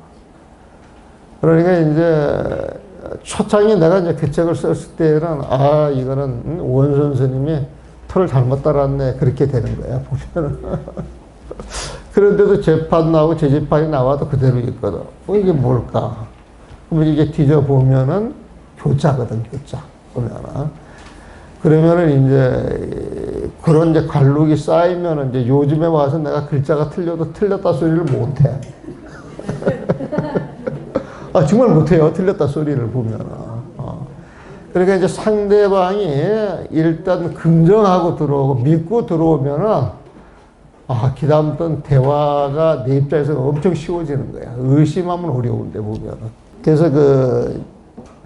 그러니까 이제 초창에 내가 이제 그 책을 썼을 때는 이거는 원 선생님이 털을 잘못 달았네. 그렇게 되는 거야, 보면은. 그런데도 재판 나오고 재재판이 나와도 그대로 있거든. 이게 뭘까? 그러면 이게 뒤져보면은 교자거든, 교자. 보면은. 그러면은 이제 그런 이제 관록이 쌓이면은 이제 요즘에 와서 내가 글자가 틀려도 틀렸다 소리를 못 해. 정말 못 해요. 틀렸다 소리를 보면은. 그러니까 이제 상대방이 일단 긍정하고 들어오고 믿고 들어오면은 그다음부터는 대화가 내 입장에서 엄청 쉬워지는 거야. 의심하면 어려운데 보면은. 그래서 그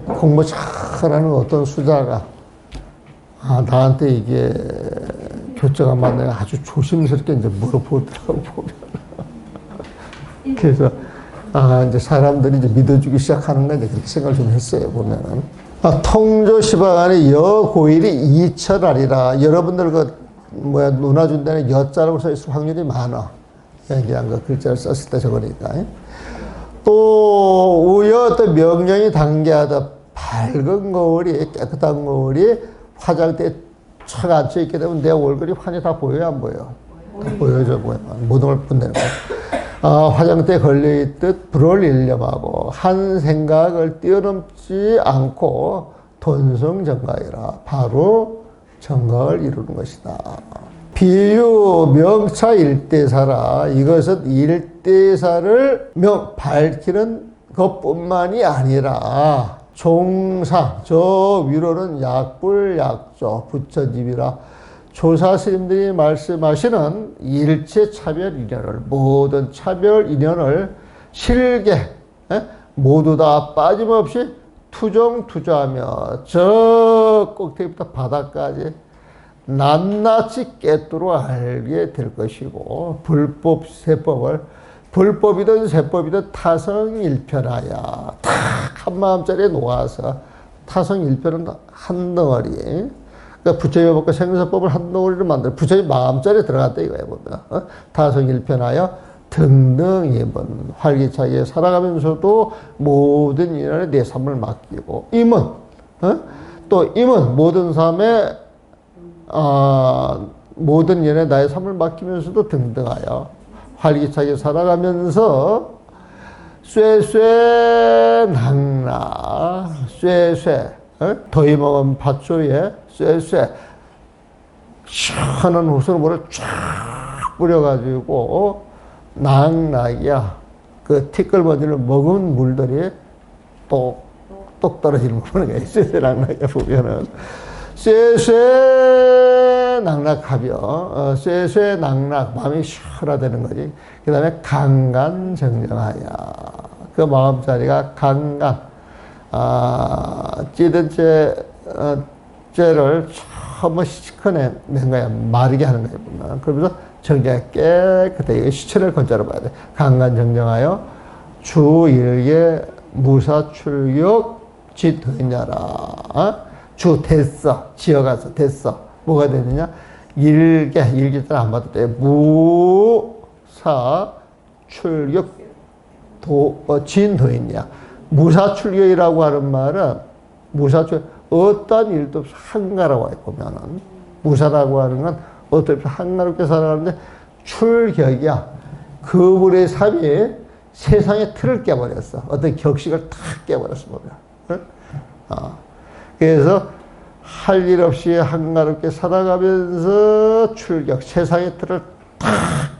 공부 잘하는 어떤 수자가 나한테 이게 교자가 맞네. 아주 조심스럽게 이제 물어보더라고, 보면. 그래서, 이제 사람들이 이제 믿어주기 시작하는 거 이제 그렇게 생각을 좀 했어요, 보면은. 통조시방 안에 여고일이 이철하리라. 여러분들 논아준 데는 여자라고 써있을 확률이 많아. 그냥 그 글자를 썼을 때 저거니까. 또, 우여 또 명령이 당겨하다. 밝은 거울이, 깨끗한 거울이 화장대에 착 앉혀있게 되면 내 얼굴이 환히 다 보여요, 안 보여? 다 보여져, 보여. 모든 걸 뽐내는 거야. 화장대에 걸려있듯 불을 일념하고 한 생각을 뛰어넘지 않고 돈성정가이라. 바로 정각을 이루는 것이다. 비유 명차 일대사라. 이것은 일대사를 밝히는 것뿐만이 아니라 종상, 저 위로는 약불, 약조, 부처집이라. 조사 스님들이 말씀하시는 일체 차별 인연을, 모든 차별 인연을 실게, 모두 다 빠짐없이 투정투자하며 저 꼭대기부터 바닥까지 낱낱이 깨뜨려 알게 될 것이고, 불법, 세법을 불법이든 세법이든 타성일편하여 탁 한마음짜리에 놓아서 타성일편은 한 덩어리. 그러니까 부처의 법과 생사법을 한 덩어리를 만들어 부처의 마음짜리에 들어갔다 이거예요, 보면. 타성일편하여 등등히 활기차게 살아가면서도 모든 인연에 내 삶을 맡기고 임은 또 임은 모든 삶에 모든 인연에 나의 삶을 맡기면서도 등등하여 활기차게 살아가면서 쇠쇠 낙낙 쇠쇠 더위 먹은 팥조에 쇠쇠 시원한 후순물을 쫙 뿌려가지고 낙낙이야. 그 티끌모지를 먹은 물들이 똑똑 떨어지는 거 보는 거예요. 쇠쇠 낙낙이야 보면은 쇠쇠 낙낙하며 쇠쇠 낙낙 마음이 시원하다는 거지. 그 다음에 강간정정하여 그 마음자리가 강간 찌든 째를 전부 씻어낸 거야. 마르게 하는 거야. 그러면서 정정하게 깨끗하게 시체를 건자로 봐야 돼. 강간정정하여 주일계 무사출격 지되냐라. 주 됐어. 지어가서 됐어. 뭐가 되느냐? 일계 때는 안 봐도 돼. 무사 출격 진도있냐. 무사출격이라고 하는 말은 어떤 일도 없이 한가로워 보면은 무사라고 하는 건 어떤 일도 한가롭게 살아가는데 출격이야. 그분의 삶이 세상의 틀을 깨버렸어. 어떤 격식을 탁 깨버렸어 보면. 그래서 할 일 없이 한가롭게 살아가면서 출격, 세상의 틀을 탁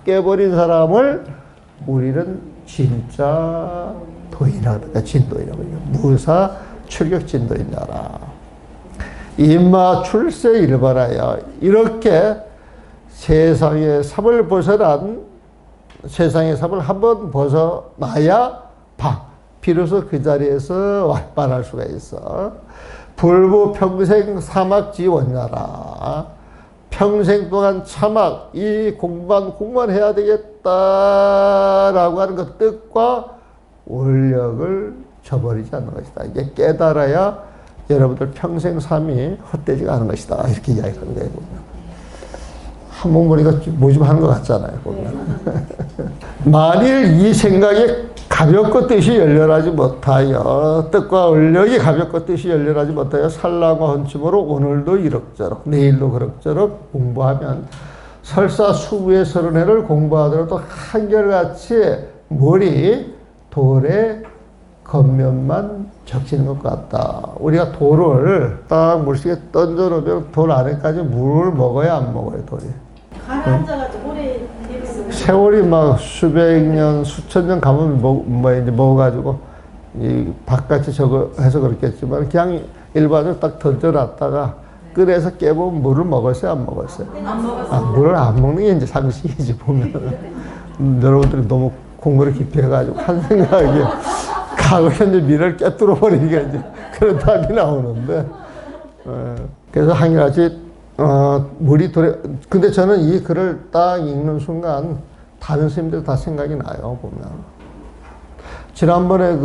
깨버린 사람을 우리는 진짜 도인이라고 그러니까 진도인이라고 해요. 무사 출격 진도인이라. 임마 출세 일반하여 이렇게 세상의 삽을 벗어난 세상의 삽을 한번 벗어나야 비로소 그 자리에서 완발할 수가 있어. 불부 평생 사막지 원자라. 평생 동안 차막 이 공부만 해야 되겠다라고 하는 그 뜻과 원력을 저버리지 않는 것이다. 이게 깨달아야 여러분들 평생 삶이 헛되지가 않은 것이다. 이렇게 이야기하는 거예요. 한번 보니까 뭐 좀 하는 것 같잖아요. 보면. 만일 이 생각이 가볍고 뜻이 열렬하지 못하여 뜻과 원력이 가볍고 뜻이 열렬하지 못하여 살랑과 헌침으로 오늘도 이럭저럭 내일도 그럭저럭 공부하면 설사 수부의 30회를 공부하더라도 한결같이 머리 돌에 겉면만 적시는 것 같다. 우리가 돌을 딱 물속에 던져놓으면 돌 안에까지 물을 먹어야 안 먹어요, 돌이. 가라앉아가지고 오래 세월이 막 수백 년, 수천 년 가면 이제 먹어가지고, 이 바깥에 저거 해서 그렇겠지만, 그냥 일반적으로 딱 던져놨다가, 끓여서 깨보면 물을 먹었어요, 안 먹었어요? 안 먹었어요. 물을 안 먹는 게 이제 상식이지, 보면. 여러분들이 너무 공부를 깊이 해가지고, 한 생각이, 과거, 현재, 미래를 깨뚫어 버리니까 이제 그런 답이 나오는데, 그래서 한결같이, 물이 근데 저는 이 글을 딱 읽는 순간 다른 스님들 다 생각이 나요, 보면. 지난번에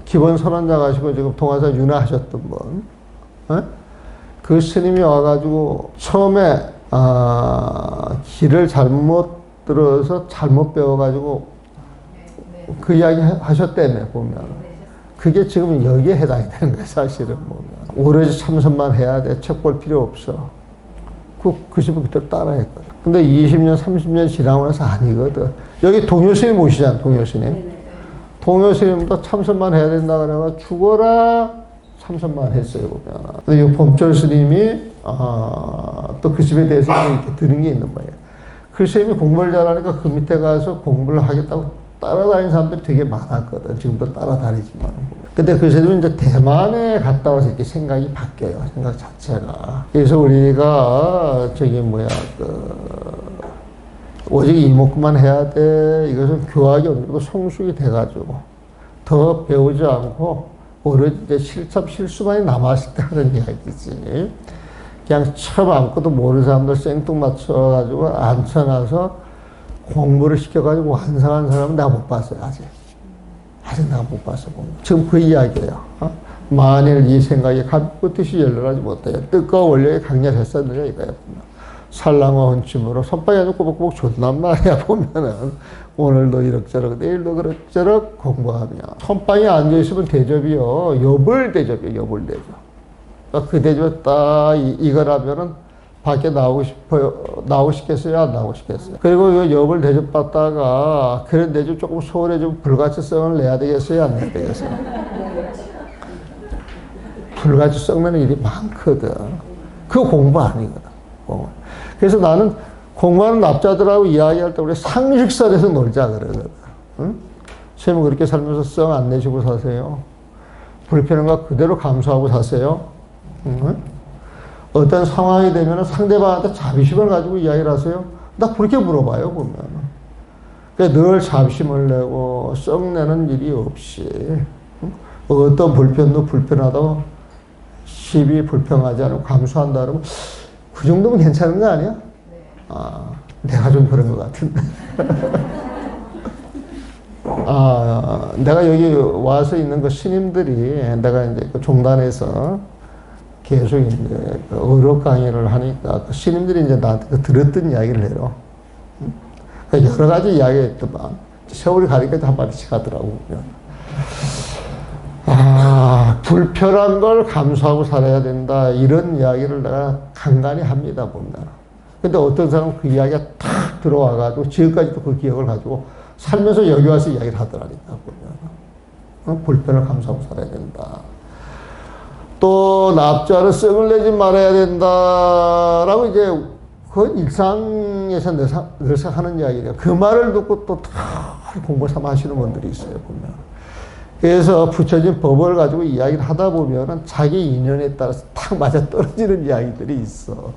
기본 선언자 가시고 지금 동화사 윤회하셨던 분, 그 스님이 와가지고 처음에, 길을 잘못 들어서 잘못 배워가지고 그 이야기 하셨다며, 보면. 그게 지금 여기에 해당이 되는 거예요, 사실은. 오로지 참선만 해야 돼. 책 볼 필요 없어. 그 집은 그때 따라 했거든. 근데 20년, 30년 지나고 나서 아니거든. 여기 동효스님 오시잖아, 동효스님. 동효스님도 참선만 해야 된다 그래가 죽어라 참선만 했어요, 보면. 근데 이 범철 스님이, 또 그 집에 대해서 이렇게 들은 게 있는 거예요. 그 스님이 공부를 잘하니까 그 밑에 가서 공부를 하겠다고 따라다니는 사람들이 되게 많았거든. 지금도 따라다니지만. 근데 그 스님은 이제 대만에 갔다 와서 이렇게 생각이 바뀌어요. 생각 자체가. 그래서 우리가 오직 이목구만 해야 돼. 이것은 교학이 어느 성숙이 돼가지고 더 배우지 않고 오로지 이제 실수만이 남았을 때 하는 이야기지. 그냥 처음 아무것도 모르는 사람들 생뚱맞춰가지고 앉혀놔서 공부를 시켜가지고 완성한 사람은 내가 못 봤어요, 아직 내가 못 봤어. 지금 그 이야기예요. 만일 이 생각이 가볍고 뜻이 열렬하지 못해요. 뜻과 원력이 강렬했었느냐 이거예요. 살랑어 헌침으로 선방이 아주 꼬박꼬박 줬단 말이야. 보면은 오늘도 이럭저럭 내일도 그럭저럭 공부하며 선방에 앉아있으면 대접이요. 여불대접이에요. 여불대접. 그 대접에 딱 이걸 하면은 밖에 나오고 싶어요? 나오고 싶겠어요? 안 나오고 싶겠어요? 그리고 이 엽을 대접받다가 그런 대접 조금 소홀해지면 불가치성을 내야 되겠어요? 안 내야 되겠어요? 불가치성 내는 일이 많거든. 그거 공부 아니거든. 공부. 그래서 나는 공부하는 납자들하고 이야기할 때 우리 상식선에서 놀자 그러거든. 응? 선생님 그렇게 살면서 성 안 내시고 사세요? 불편한 거 그대로 감수하고 사세요? 응? 어떤 상황이 되면 상대방한테 자비심을 가지고 이야기를 하세요? 나 그렇게 물어봐요, 보면. 그러니까 늘 자비심을 내고 썩내는 일이 없이, 응? 어떤 불편도 불편하다고 시비 불평하지 않고 감수한다 그러면 그 정도면 괜찮은 거 아니야? 아, 내가 좀 그런 것 같은데. 아, 내가 여기 와서 있는 그 스님들이 내가 이제 그 종단에서 계속 이제 그 의료 강의를 하니까 그 스님들이 이제 나한테 그 들었던 이야기를 해요. 그러니까 여러 가지 이야기가 있더만 세월이 가니까 한마디씩 하더라고. 아, 불편한 걸 감수하고 살아야 된다. 이런 이야기를 내가 간간히 합니다, 보면. 근데 어떤 사람은 그 이야기가 탁 들어와가지고 지금까지도 그 기억을 가지고 살면서 여기 와서 이야기를 하더라니까, 보면. 불편을 감수하고 살아야 된다. 또, 납자를 썩을 내지 말아야 된다라고 이제, 그건 일상에서 늘상 하는 이야기예요. 그 말을 듣고 또 공부 삼아 하시는 분들이 있어요, 보면. 그래서 붙여진 법을 가지고 이야기를 하다 보면은 자기 인연에 따라서 탁 맞아 떨어지는 이야기들이 있어.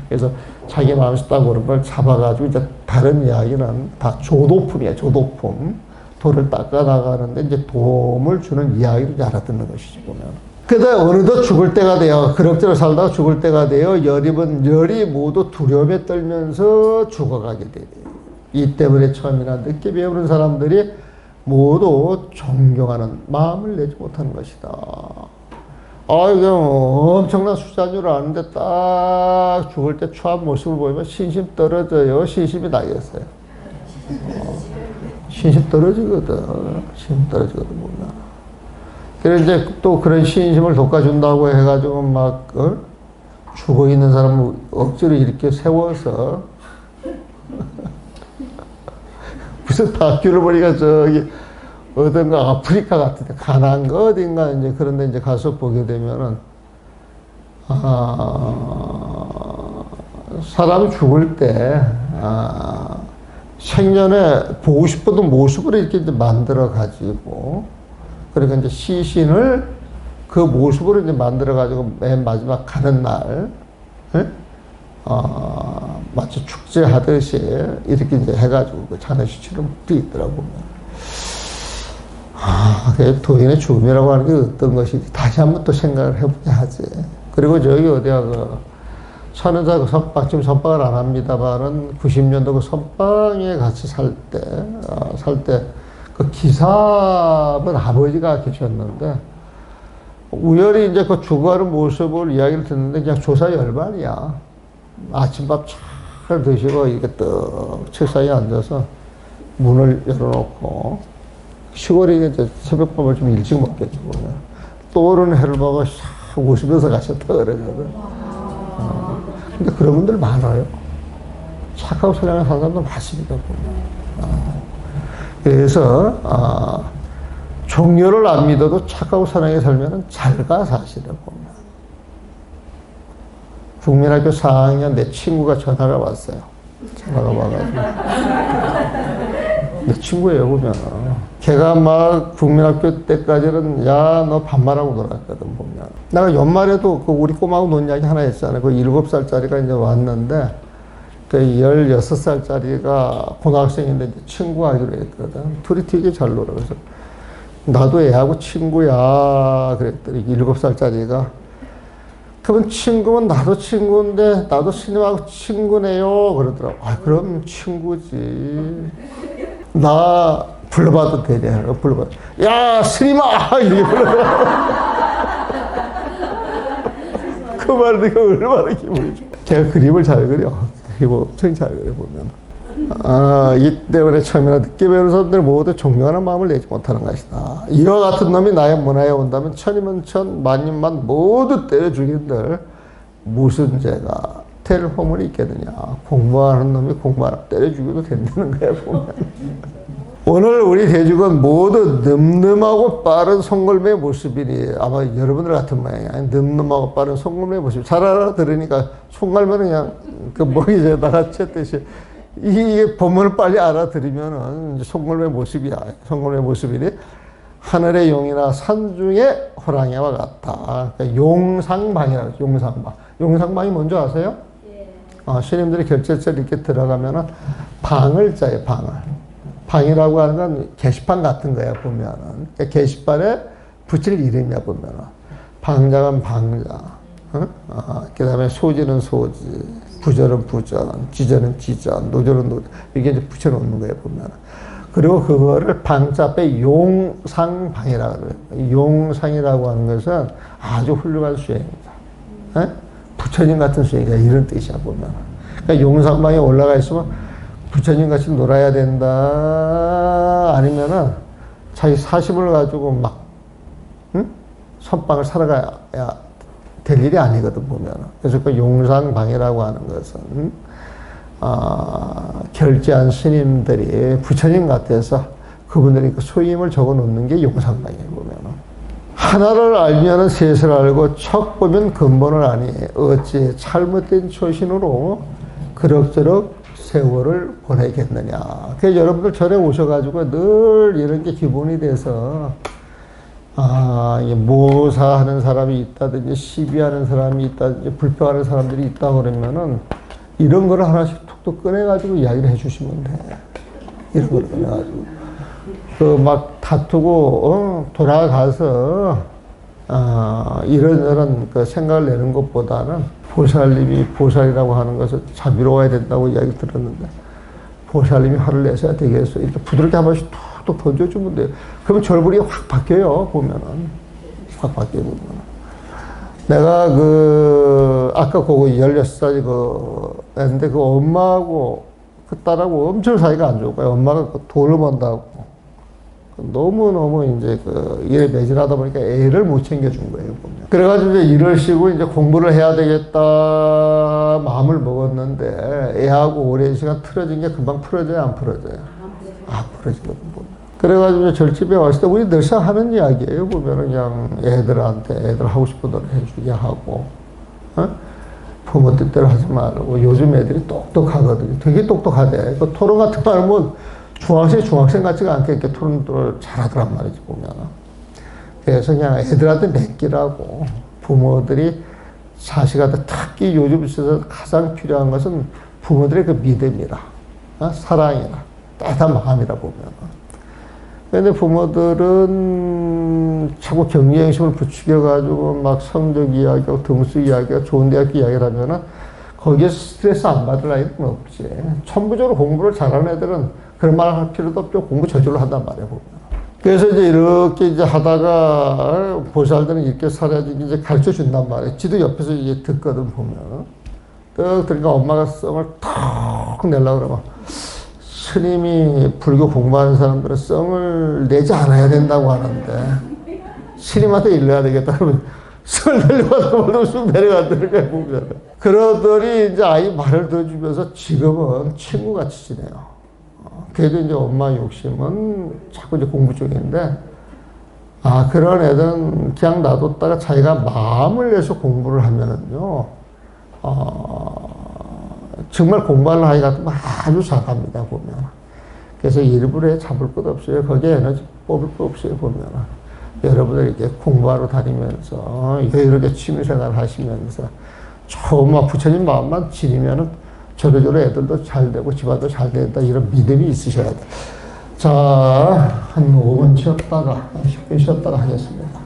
그래서 자기 마음에서 딱 그런 걸 잡아가지고 이제 다른 이야기는 다 조도품이야, 조도품. 도를 닦아 나가는데 이제 도움을 주는 이야기를 알아듣는 것이지, 보면. 그러다 어느덧 죽을 때가 되어, 그럭저럭 살다가 죽을 때가 되어 열이 모두 두려움에 떨면서 죽어가게 되요. 이 때문에 처음이나 늦게 배우는 사람들이 모두 존경하는 마음을 내지 못하는 것이다. 아, 이게 엄청난 수자인 줄 아는데 딱 죽을 때 추한 모습을 보이면 신심 떨어져요? 신심이 나겠어요? 신심 떨어지거든. 신심 떨어지거든, 보면. 그래서 이제 또 그런 신심을 돋궈준다고 해가지고 막, 죽어 있는 사람을 억지로 이렇게 세워서 무슨 다큐를 보니까 저기 어딘가 아프리카 같은데 가난한 거 어딘가 이제 그런데 이제 가서 보게 되면은 사람이 죽을 때 생전에 보고 싶었던 모습을 이렇게 이제 만들어 가지고 그러니까 이제 시신을 그 모습으로 이제 만들어 가지고 맨 마지막 가는 날 마치 축제하듯이 이렇게 이제 해가지고 그 장례식 치르는 것도 있더라고요. 그 도인의 죽음이라고 하는 게 어떤 것인지 다시 한번 또 생각을 해보게 하지. 그리고 저기 어디야, 천은사 그 선방, 지금 선방을 안 합니다만은 90년도 그 선방에 같이 살 때 그 기사분 아버지가 계셨는데 우연히 이제 그 죽어가는 모습을 이야기를 듣는데 그냥 조사 열반이야. 아침밥 잘 드시고 이렇게 떡 책상에 앉아서 문을 열어놓고 시골에 이제 새벽밥을 좀 일찍 먹겠죠. 떠오르는 해를 보고 싹 웃으면서 가셨다 그러거든. 근데 그런 분들 많아요. 착하고 선량한 사람도 많습니다. 그래서 종교를 안 믿어도 착하고 선하게 살면 잘 가, 사실은 보면. 국민학교 4학년 내 친구가 전화가 왔어요. 전화가 와가지고. 내 친구예요, 보면. 걔가 막 국민학교 때까지는, 야, 너 반말하고 놀았거든, 보면. 내가 연말에도 그 우리 꼬마하고 논 이야기 하나 했잖아요. 그 7살짜리가 이제 왔는데, 그 16살짜리가 고등학생인데 친구하기로 했거든. 둘이 되게 잘 놀아. 그래서 나도 애하고 친구야. 그랬더니 7살짜리가. 그러면 친구면 나도 친구인데 나도 스님하고 친구네요. 그러더라고. 그럼 친구지. 나 불러봐도 되냐? 불러봐. 야, 스님아! 이렇게 불러봐. 그 말 듣고 얼마나 기분이 좋아. 제가 그림을 잘 그려. 그리고 엄청 잘 그려, 보면. 이 때문에 처음이나 늦게 배우는 사람들 모두 존경하는 마음을 내지 못하는 것이다. 이와 같은 놈이 나의 문화에 온다면 천이면 천, 만이면 만 모두 때려 죽인들 무슨 죄가 될 허물이 있겠느냐. 공부하는 놈이 공부하라 때려 죽여도 된다는 거야 보면. 오늘 우리 대중은 모두 늠름하고 빠른 송골매의 모습이니 아마 여러분들 같은 모양이야. 늠름하고 빠른 송골매의 모습. 잘 알아들으니까 송골매는 그냥 그 머리에다가 쳤듯이 이 본문을 빨리 알아들으면은 송골매 모습이야. 송골매 모습이니 하늘의 용이나 산중의 호랑이와 같다. 그러니까 용상방이라고 해요. 용상방. 용상방이 뭔지 아세요? 예. 스님들이 결제철 이렇게 들어가면은 방을 짜요. 방을. 방이라고 하는 건 게시판 같은 거야 보면은. 그러니까 게시판에 붙일 이름이야 보면은. 방자는 방자. 그 다음에 소지는 소지. 부절은 부전. 지전은 지전. 노절은 노절. 이게 이제 붙여놓는 거예요 보면은. 그리고 그거를 방자 앞에 용상방이라고 그래요. 용상이라고 하는 것은 아주 훌륭한 수행이다. 부처님 같은 수행이다. 이런 뜻이야 보면. 그러니까 용상방에 올라가 있으면 부처님 같이 놀아야 된다. 아니면은 자기 사심을 가지고 막 선방을 살아가야 될 일이 아니거든 보면. 그래서 그 용상방이라고 하는 것은 결제한 스님들이 부처님 같아서 그분들이 그 소임을 적어 놓는 게 용상방이에요 보면. 하나를 알면은 셋을 알고 척 보면 근본을 아니 어찌 잘못된 초신으로 그럭저럭 세월을 보내겠느냐. 그래서 여러분들 절에 오셔가지고 늘 이런 게 기본이 돼서 모사하는 사람이 있다든지 시비하는 사람이 있다든지 불평하는 사람들이 있다 그러면은 이런 거를 하나씩 툭툭 꺼내가지고 이야기를 해주시면 돼. 이런 거를 꺼내가지고. 막 다투고, 돌아가서, 이런저런 그 생각을 내는 것보다는 보살님이 보살이라고 하는 것을 자비로워야 된다고 이야기 들었는데, 보살님이 화를 내셔야 되겠어. 이렇게 부드럽게 한 번씩 툭툭 던져주면 돼요. 그러면 절불이 확 바뀌어요, 보면은. 확 바뀌어요, 보면은. 내가 아까 그거 16살 애인데 그 엄마하고 그 딸하고 엄청 사이가 안 좋은 거야. 엄마가 돈을 번다고. 너무너무 이제 일에 매진하다 보니까 애를 못 챙겨준 거예요, 보면. 그래가지고 이제 일을 쉬고 이제 공부를 해야 되겠다 마음을 먹었는데 애하고 오랜 시간 틀어진 게 금방 풀어져요, 안 풀어져요? 안 풀어지거든, 보면. 그래가지고 절집에 왔을 때 우리 늘상 하는 이야기예요. 보면은 그냥 애들 하고 싶은 대로 해주게 하고, 부모 뜻대로 하지 말고. 요즘 애들이 똑똑하거든요. 되게 똑똑하대. 그 토론 같은 거 하면 중학생 같지가 않게 이렇게 토론을 잘하더란 말이지, 보면. 그래서 그냥 애들한테 맡기라고. 부모들이 자식한테 특히 요즘 시대에서 가장 필요한 것은 부모들의 그 믿음이라, 사랑이라, 따뜻한 마음이라 보면. 근데 부모들은 자꾸 경쟁심을 부추겨가지고 막 성적 이야기하고 등수 이야기하고 좋은 대학교 이야기를 하면은 거기에서 스트레스 안 받을 아이는 없지. 천부적으로 공부를 잘하는 애들은 그런 말 할 필요도 없죠. 공부 저절로 한단 말이에요, 보면. 그래서 이제 이렇게 이제 하다가 보살들은 이렇게 살아야지 이제 가르쳐 준단 말이에요. 지도 옆에서 이제 듣거든, 보면. 떡 들으니까 엄마가 썽을 턱 내려고 그러면 스님이 불교 공부하는 사람들은 썽을 내지 않아야 된다고 하는데 스님한테 일러야 되겠다 그러면 썽을 내려가서 모두 쑥 내려가더니 보면. 그러더니 이제 아이 말을 들어주면서 지금은 친구같이 지내요. 그래도 이제 엄마 욕심은 자꾸 이제 공부 쪽인데, 그런 애들은 그냥 놔뒀다가 자기가 마음을 내서 공부를 하면은요, 정말 공부하는 아이 같으면 아주 잘합니다, 보면. 그래서 일부러 잡을 것 없어요. 거기에 에너지 뽑을 것 없어요, 보면. 여러분들 이렇게 공부하러 다니면서, 이렇게 취미생활 하시면서, 처음 부처님 마음만 지니면은 저래저래 애들도 잘 되고 집안도 잘 된다, 이런 믿음이 있으셔야 돼. 자, 한 5분 쉬었다가, 10분 쉬었다가 하겠습니다.